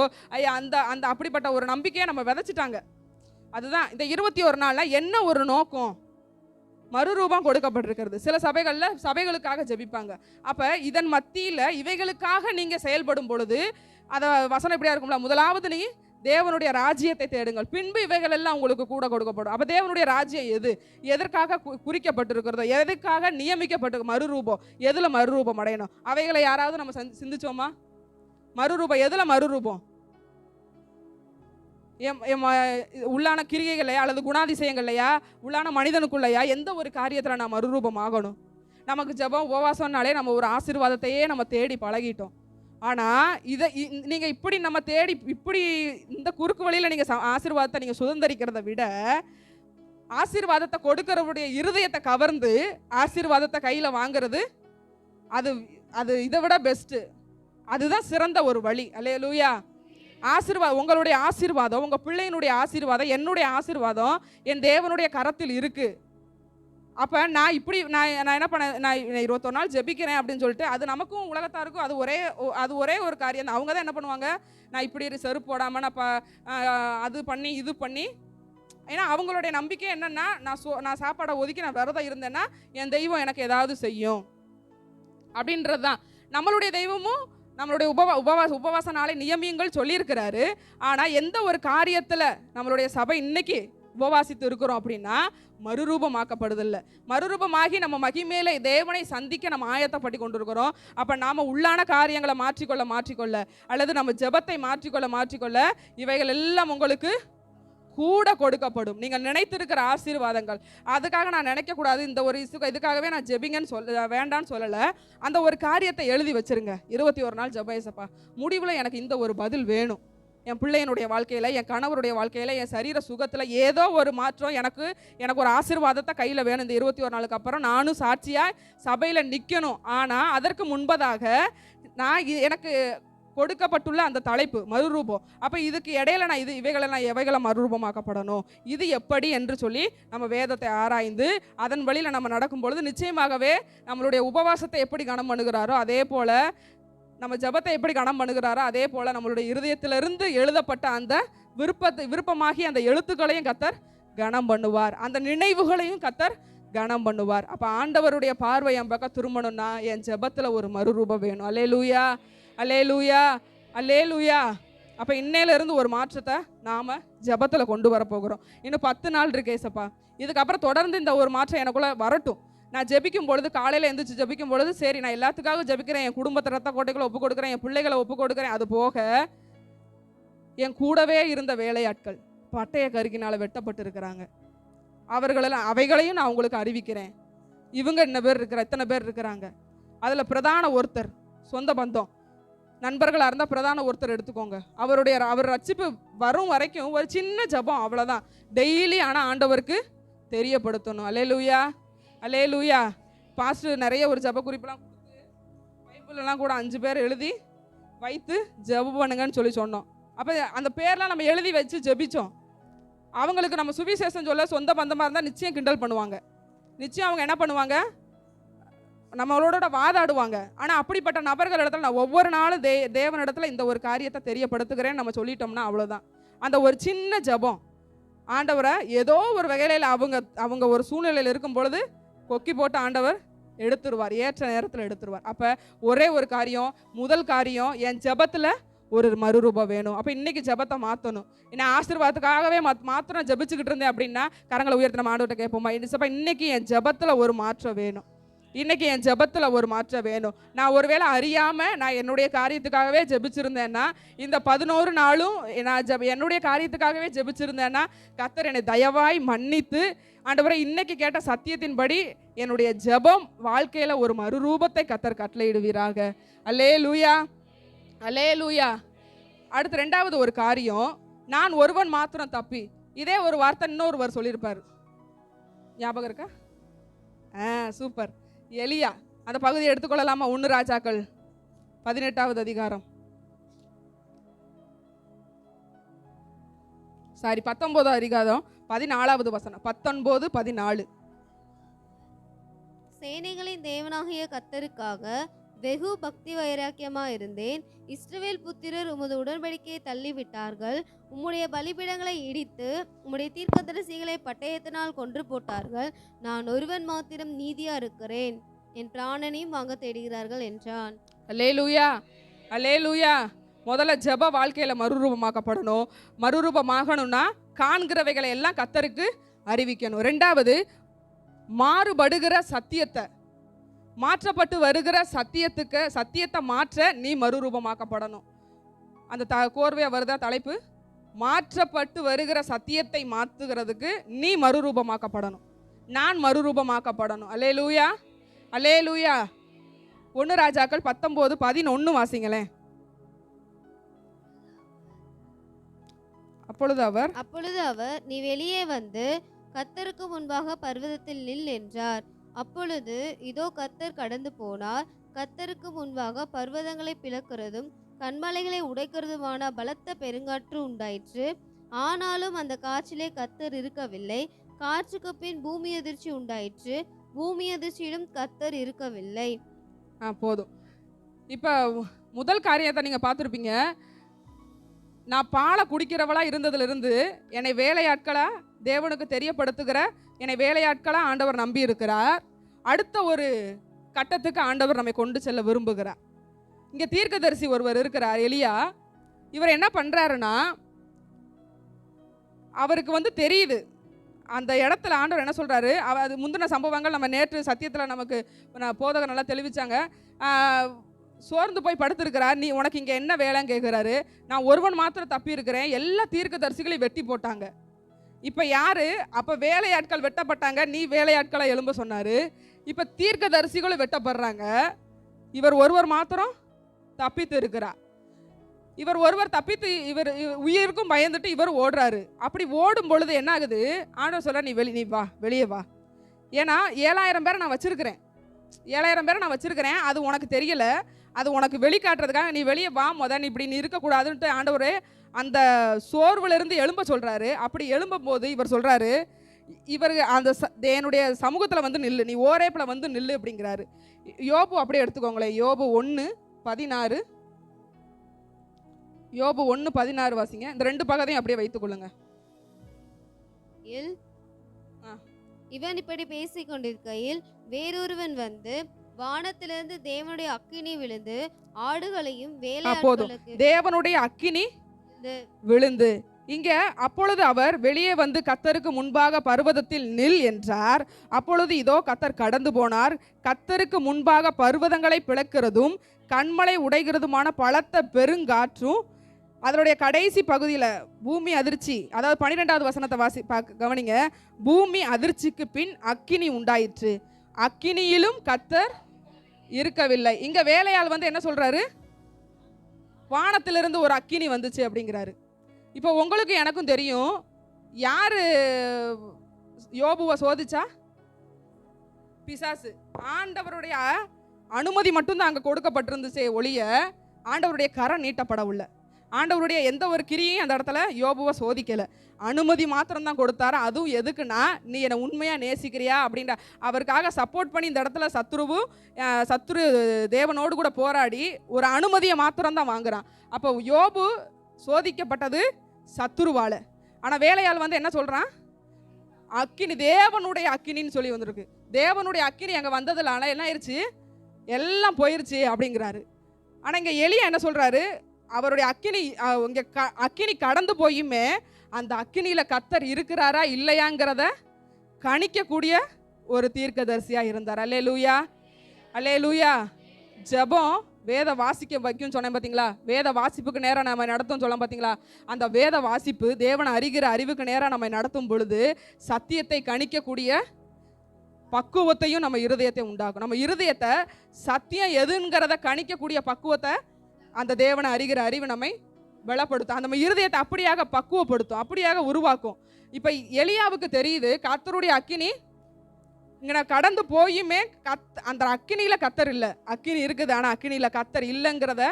அந்த அந்த அப்படிப்பட்ட ஒரு நம்பிக்கையை நம்ம விதைச்சிட்டாங்க. அதுதான் இந்த 21 நாள்ல என்ன ஒரு நோக்கம், மறுரூபம் கொடுக்கப்பட்டிருக்கிறது. சில சபைகளுக்காக ஜெபிப்பாங்க. அப்ப இதன் மத்தியில இவைகளுக்காக நீங்க செயல்படும் பொழுது அத வசனம் எப்படியா இருக்கும்ல, முதலாவது நீ தேவனுடைய ராஜ்யத்தை தேடுங்கள், பின்பு இவைகள் எல்லாம் உங்களுக்கு கூட கொடுக்கப்படும். அப்ப தேவனுடைய ராஜ்யம் எது, எதற்காக குறிக்கப்பட்டிருக்கிறதோ, எதற்காக நியமிக்கப்பட்டு மறுரூபம், எதுல மறுரூபம் அடையணும், அவைகளை யாராவது நம்ம சிந்திச்சோமா? மறுரூபம் எதுல மறுரூபம்? உள்ளான கிரியைகளையா அல்லது குணாதிசயங்கள்லையா, உள்ளான மனிதனுக்குள்ளையா, எந்த ஒரு காரியத்தில் நான் மறுரூபம் ஆகணும்? நமக்கு ஜெபம் உபவாசம்னாலே நம்ம ஒரு ஆசீர்வாதத்தையே நம்ம தேடி பழகிட்டோம். ஆனால் இதை நீங்கள் இப்படி நம்ம தேடி இப்படி இந்த குறுக்கு வழியில் நீங்கள் ஆசீர்வாதத்தை நீங்கள் சுதந்திரிக்கிறத விட, ஆசீர்வாதத்தை கொடுக்கிறவருடைய இருதயத்தை கவர்ந்து ஆசீர்வாதத்தை கையில் வாங்கிறது, அது அது இதை விட பெஸ்ட்டு. அதுதான் சிறந்த ஒரு வழி. அல்லேலூயா. ஆசீர்வாதம், உங்களுடைய ஆசீர்வாதம், உங்கள் பிள்ளையினுடைய ஆசீர்வாதம், என்னுடைய ஆசீர்வாதம் என் தேவனுடைய கரத்தில் இருக்குது. அப்போ நான் இப்படி நான் என்ன பண்ண, நான் 21 நாள் ஜெபிக்கிறேன் அப்படின்னு சொல்லிட்டு, அது நமக்கும் உலகத்தாருக்கும் அது ஒரே ஒரு காரியம் தான். அவங்க தான் என்ன பண்ணுவாங்க, நான் இப்படி செருப்பு போடாமல் நான் அது பண்ணி இது பண்ணி, ஏன்னா அவங்களுடைய நம்பிக்கை என்னென்னா, நான் சாப்பாடை ஒதுக்கி நான் விரதம் இருந்தேன்னா என் தெய்வம் எனக்கு ஏதாவது செய்யும் அப்படின்றது தான். நம்மளுடைய தெய்வமும் நம்மளுடைய உபவாச நாளை நியமியங்கள் சொல்லியிருக்கிறாரு. ஆனால் எந்த ஒரு காரியத்தில் நம்மளுடைய சபை இன்னைக்கு உபவாசித்து இருக்கிறோம் அப்படின்னா மறுரூபமாக்கப்படுதில்லை. மறுரூபமாகி நம்ம மகிமேல தேவனை சந்திக்க நம்ம ஆயத்தப்பட்டு கொண்டிருக்கிறோம். அப்போ நாம் உள்ளான காரியங்களை மாற்றிக்கொள்ள அல்லது நம்ம ஜெபத்தை மாற்றிக்கொள்ள இவைகள் எல்லாம் உங்களுக்கு கூட கொடுக்கப்படும். நீங்கள் நினைத்திருக்கிற ஆசீர்வாதங்கள், அதுக்காக நான் நினைக்கக்கூடாது இந்த ஒரு இதுக்காகவே நான் ஜெபிங்கன்னு வேண்டான்னு சொல்லலை. அந்த ஒரு காரியத்தை எழுதி வச்சிருங்க. 21 நாள் ஜெபம், ஏசப்பா முடிவில் எனக்கு இந்த ஒரு பதில் வேணும், என் பிள்ளையனுடைய வாழ்க்கையில், என் கணவருடைய வாழ்க்கையில், என் சரீர சுகத்தில் ஏதோ ஒரு மாற்றம், எனக்கு ஒரு ஆசீர்வாதத்தை கையில் வேணும். இந்த 21 நாளுக்கு அப்புறம் நானும் சாட்சியாக சபையில் நிற்கணும். ஆனால் அதற்கு முன்பதாக நான் எனக்கு கொடுக்கப்பட்டுள்ள அந்த தலைப்பு மறுரூபம். அப்போ இதுக்கு இடையில நான் எவைகளை மறுரூபமாக்கப்படணும், இது எப்படி என்று சொல்லி நம்ம வேதத்தை ஆராய்ந்து அதன் வழியில் நம்ம நடக்கும் பொழுது நிச்சயமாகவே நம்மளுடைய உபவாசத்தை எப்படி கனம் பண்ணுகிறாரோ அதே போல், நம்ம ஜெபத்தை எப்படி கனம் பண்ணுகிறாரோ அதே போல், நம்மளுடைய இருதயத்திலிருந்து எழுதப்பட்ட அந்த விருப்பமாகி அந்த எழுத்துக்களையும் கர்த்தர் கனம் பண்ணுவார், அந்த நினைவுகளையும் கர்த்தர் கனம் பண்ணுவார். அப்போ ஆண்டவருடைய பார்வை என் பக்கம் திரும்பணும்னா என் ஜெபத்தில் ஒரு மறுரூபம் வேணும். அல்லேலூயா, அல்லேலூயா, அல்லேலூயா. அப்போ இன்னையிலேருந்து ஒரு மாற்றத்தை நாம் ஜெபத்தில் கொண்டு வர போகிறோம். இன்னும் 10 நாள் இருக்கு ஏசப்பா. இதுக்கப்புறம் தொடர்ந்து இந்த ஒரு மாற்றம் எனக்குள்ளே வரட்டும். நான் ஜெபிக்கும் பொழுது, காலையில் எழுந்திரிச்சு ஜெபிக்கும் பொழுது, சரி நான் எல்லாத்துக்காக ஜெபிக்கிறேன், என் குடும்பத்தை ரத்த கோட்டைகளை ஒப்பு கொடுக்குறேன், என் பிள்ளைகளை ஒப்பு கொடுக்குறேன். அது போக என் கூடவே இருந்த வேலையாட்கள் பட்டய கருகினால் வெட்டப்பட்டு இருக்கிறாங்க, அவைகளையும் நான் உங்களுக்கு அறிவிக்கிறேன். இவங்க எத்தனை பேர் இருக்கிறாங்க, அதில் பிரதான ஒருத்தர், சொந்த பந்தம் நண்பர்களாக இருந்தால் பிரதான ஒருத்தர் எடுத்துக்கோங்க. அவர் ரட்சிப்பு வரும் வரைக்கும் ஒரு சின்ன ஜெபம், அவ்வளோதான் டெய்லி. ஆனால் ஆண்டவருக்கு தெரியப்படுத்தணும். அல்லேலூயா, அல்லேலூயா. பாஸ்டர் நிறைய ஒரு ஜெப குறிப்பெல்லாம் கொடுத்து பைபிளெல்லாம் கூட 5 பேர் எழுதி வைத்து ஜெபம் பண்ணுங்கன்னு சொல்லி சொன்னோம். அப்போ அந்த பேர்லாம் நம்ம எழுதி வச்சு ஜெபிச்சோம். அவங்களுக்கு நம்ம சுவிசேஷம் சொல்ல சொந்த பந்தமாக இருந்தால் நிச்சயம் கிண்டல் பண்ணுவாங்க, நிச்சயம் அவங்க என்ன பண்ணுவாங்க, நம்மளோட வாதாடுவாங்க. ஆனால் அப்படிப்பட்ட நபர்கள் இடத்துல நான் ஒவ்வொரு நாளும் தேவனிடத்தில் இந்த ஒரு காரியத்தை தெரியப்படுத்துகிறேன்னு நம்ம சொல்லிட்டோம்னா அவ்வளோதான். அந்த ஒரு சின்ன ஜெபம் ஆண்டவரை ஏதோ ஒரு வகையில் அவங்க ஒரு சூழ்நிலையில் இருக்கும் பொழுது கொக்கி போட்டு ஆண்டவர் எடுத்துருவார், ஏற்ற நேரத்தில் எடுத்துருவார். அப்போ ஒரே ஒரு காரியம், முதல் காரியம் என் ஜெபத்தில் ஒரு மறுரூபம் வேணும். அப்போ இன்றைக்கி ஜெபத்தை மாற்றணும். ஏன்னா ஆசீர்வாதத்துக்காகவே மாத்திரம் ஜெபிச்சுக்கிட்டு இருந்தேன் அப்படின்னா கரங்களை உயர்த்தி நம்ம ஆண்டவர்கிட்ட கேட்போமா, இன்னைக்கு என் ஜெபத்தில் ஒரு மாற்றம் வேணும். இன்னைக்கு என் ஜெபத்தில் ஒரு மாற்றம் வேணும். நான் ஒருவேளை அறியாமல் நான் என்னுடைய காரியத்துக்காகவே ஜெபிச்சிருந்தேன்னா, இந்த 11 நாளும் நான் என்னுடைய காரியத்துக்காகவே ஜெபிச்சிருந்தேன்னா, கர்த்தர் என்னை தயவாய் மன்னித்து, ஆண்டவரே இன்னைக்கு கேட்ட சத்தியத்தின்படி என்னுடைய ஜெபம் வாழ்க்கையில் ஒரு மறுரூபத்தை கர்த்தர் கட்டளையிடுவீராக. அல்லேலூயா, அல்லேலூயா. அடுத்து 2வது ஒரு காரியம், நான் ஒருவன் மாத்திரம் தப்பி. இதே ஒரு வார்த்தை இன்னொருவர் சொல்லியிருப்பார், ஞாபகம் இருக்கா? சூப்பர். எலியா. அந்த பகுதியை எடுத்துக்கொள்ளலாமா? 1 ராஜாக்கள் 18வது அதிகாரம், 19வது அதிகாரம் 14வது வசனம். 19, 14. சேனைகளின் தேவனாகிய கர்த்தருக்காக வெகு பக்தி வைராக்கியமா இருந்தேன். இஸ்ரவேல் புத்திரர் உமது உடன்படிக்கையை தள்ளிவிட்டார்கள். உம்முடைய பலிபீடங்களை இடித்து உம்முடைய தீர்க்கதரிசிகளை பட்டயத்தினால் கொன்று போட்டார்கள். நான் ஒருவன் மாத்திரம் நீதியா இருக்கிறேன். என் பிராணனையும் வாங்க தேடுகிறார்கள் என்றான். அல்லேலூயா, அல்லேலூயா. முதல்ல ஜெப வாழ்க்கையில் மறுரூபமாக்கப்படணும். மறுரூபமாகணும்னா காண்கிறவைகளை எல்லாம் கர்த்தருக்கு அறிவிக்கணும். 2வது, மாறுபடுகிற சத்தியத்தை, மாற்றப்பட்டு வருகிற சத்தியத்தை மாற்ற நீ மறுரூபமாக்கப்படணும். அந்த கோர்வையா வருதா தலைப்பு? மாற்றப்பட்டு வருகிற சத்தியத்தை மாற்றுகிறதுக்கு நீ மறுரூபமாக்கப்படணும். நான் மறுரூபமாக்கப்படணும். அல்லேலூயா, அல்லேலூயா. 1 ராஜாக்கள் 19, 11 வாசிங்களேன். அப்பொழுது அவர் நீ வெளியே வந்து கர்த்தருக்கு முன்பாக பர்வதத்தில் நில் என்றார். அப்பொழுது இதோ கர்த்தர் கடந்து போனார். கர்த்தருக்கு முன்பாக பர்வதங்களை பிளக்கிறதும் கன்மலைகளை உடைக்கிறதுமான பலத்த பெருங்காற்று உண்டாயிற்று. ஆனாலும் அந்த காற்றிலே கர்த்தர் இருக்கவில்லை. காற்றுக்கு பின் பூமி அதிர்ச்சி உண்டாயிற்று. பூமி அதிர்ச்சியிலும் கர்த்தர் இருக்கவில்லை. போதும். இப்போ முதல் காரியத்தை நீங்கள் பார்த்துருப்பீங்க. நான் பாலை குடிக்கிறவளா இருந்ததுலேருந்து என்னை வேலையாட்களா தேவனுக்கு தெரியப்படுத்துகிற என்னை வேலையாட்களா ஆண்டவர் நம்பி இருக்கிறார். அடுத்த ஒரு கட்டத்துக்கு ஆண்டவர் நம்மை கொண்டு செல்ல விரும்புகிறார். இங்கே தீர்க்கதரிசி ஒருவர் இருக்கிறார், எலியா. இவர் என்ன பண்ணுறாருன்னா, அவருக்கு தெரியுது அந்த இடத்துல ஆண்டவர் என்ன சொல்கிறாரு. அது முந்தின சம்பவங்கள் நம்ம நேற்று சத்தியத்தில் நமக்கு போதகர் நல்லா தெளிவிச்சாங்க. சோர்ந்து போய் படுத்திருக்கிறார். நீ உனக்கு இங்கே என்ன வேலைன்னு கேட்குறாரு. நான் ஒருவன் மாத்திரம் தப்பி இருக்கிறேன். எல்லா தீர்க்கதரிசிகளையும் வெட்டி போட்டாங்க. இப்போ யாரு? அப்போ வேலையாட்கள் வெட்டப்பட்டாங்க. நீ வேலையாட்களை எழும்ப சொன்னார். இப்போ தீர்க்கதரிசிகளும் வெட்டப்படுறாங்க. இவர் ஒருவர் மாத்திரம் தப்பித்து இருக்கிறார். இவர் ஒருவர் தப்பித்து இவர் உயிருக்கும் பயந்துட்டு இவர் ஓடுறாரு. அப்படி ஓடும் பொழுது என்ன ஆகுது? ஆண்டவர் சொல்ல, நீ வா, வெளியே வா. ஏன்னா 7000 பேரை நான் வச்சிருக்கிறேன். 7000 பேரை நான் வச்சிருக்கிறேன். அது உனக்கு தெரியல. அது உனக்கு வெளிக்காட்டுறதுக்காக நீ வெளியே வா. நீ இப்படி நீ இருக்கக்கூடாதுன்ட்டு ஆண்டவர் அந்த சோர்வுலேருந்து எழும்ப சொல்கிறாரு. அப்படி எழும்பும் போது இவர் சொல்கிறாரு, இவர் அந்த என்னுடைய சமூகத்தில் நில்லு, நீ ஓரேப்பில் நில்லு அப்படிங்கிறாரு. யோபு அப்படியே எடுத்துக்கோங்களேன். யோபு 1:16. யோபு 1:16 வாசிங்க. இந்த 2 பக்கத்தையும் அப்படியே வைத்துக் கொள்ளுங்க. இவன் இப்படி பேசிக் கொண்டிருக்கையில் வேறொருவன் வந்து வானத்திலிருந்து தேவனுடைய அக்கினி விழுந்து ஆடுகளையும் வேலையாட்களுக்கு தேவனுடைய அக்கினி விழுந்து இங்க அப்பொழுது அவர் வெளியே வந்து கர்த்தருக்கு முன்பாக பர்வதத்தில் நில் என்றார். அப்பொழுது இதோ கர்த்தர் கடந்து போனார். கர்த்தருக்கு முன்பாக பர்வதங்களை பிளக்கிறதும் கன்மலை உடைகிறதுமான பலத்த பெருங்காற்றும் அதனுடைய கடைசி பகுதியில் பூமி அதிர்ச்சி, அதாவது 12வது வசனத்தை கவனிங்க. பூமி அதிர்ச்சிக்கு பின் அக்கினி உண்டாயிற்று. அக்கினியிலும் கர்த்தர் இருக்கவில்லை. இங்க வேலையாள் என்ன சொல்றாரு? வானத்திலிருந்து ஒரு அக்கினி வந்துச்சு அப்படிங்கிறாரு. இப்போ உங்களுக்கு எனக்கும் தெரியும், யாரு யோபுவை சோதிச்சா? பிசாசு. ஆண்டவருடைய அனுமதி மட்டும்தான் அங்கே கொடுக்கப்பட்டிருந்துச்சே ஒழிய ஆண்டவருடைய கரம் நீட்டப்படவில்லை. ஆண்டவருடைய எந்த ஒரு கிரியையும் அந்த இடத்துல யோபுவை சோதிக்கலை. அனுமதி மாத்திரம்தான் கொடுத்தாரு. அதுவும் எதுக்குன்னா, நீ என்னை உண்மையாக நேசிக்கிறியா அப்படின்ற அவருக்காக சப்போர்ட் பண்ணி இந்த இடத்துல சத்துரு தேவனோடு கூட போராடி ஒரு அனுமதியை மாத்திரம்தான் வாங்குறான். அப்போ யோபு சோதிக்கப்பட்டது சத்துருவால. ஆனால் வேலையாள் என்ன சொல்கிறான்? அக்கினி, தேவனுடைய அக்கினின்னு சொல்லி வந்திருக்கு. தேவனுடைய அக்கினி அங்கே வந்ததுனால என்ன ஆயிடுச்சு? எல்லாம் போயிருச்சு அப்படிங்கிறாரு. ஆனால் இங்கே எலியா என்ன சொல்கிறாரு? அவருடைய அக்கினி இங்கே அக்கினி கடந்து போயுமே அந்த அக்கினியில் கர்த்தர் இருக்கிறாரா இல்லையாங்கிறத கணிக்கக்கூடிய ஒரு தீர்க்கதரிசியாக இருந்தார். அல்லேலூயா, அல்லேலூயா. ஜெபம் வேத வாசிக்க வைக்கும் சொன்னேன் பார்த்தீங்களா? வேத வாசிப்புக்கு நேரம் நம்ம நடத்தும் சொல்ல பார்த்தீங்களா? அந்த வேத வாசிப்பு தேவனை அறிகிற அறிவுக்கு நேரம் நம்ம நடத்தும் பொழுது சத்தியத்தை கணிக்கக்கூடிய பக்குவத்தையும் நம்ம இருதயத்தை உண்டாக்கும். நம்ம இருதயத்தை சத்தியம் எதுங்கிறத கணிக்கக்கூடிய பக்குவத்தை அந்த தேவனை அறிகிற அறிவு நம்மை பலப்படுத்தும். அந்த இருதயத்தை அப்படியாக பக்குவப்படுத்தும், அப்படியாக உருவாக்கும். இப்போ எலியாவுக்கு தெரியுது கர்த்தருடைய அக்கினி இங்கே நான் கடந்து போயுமே அந்த அக்கினியில் கர்த்தர் இல்லை. அக்கினி இருக்குது, ஆனால் அக்கினியில் கர்த்தர் இல்லைங்கிறத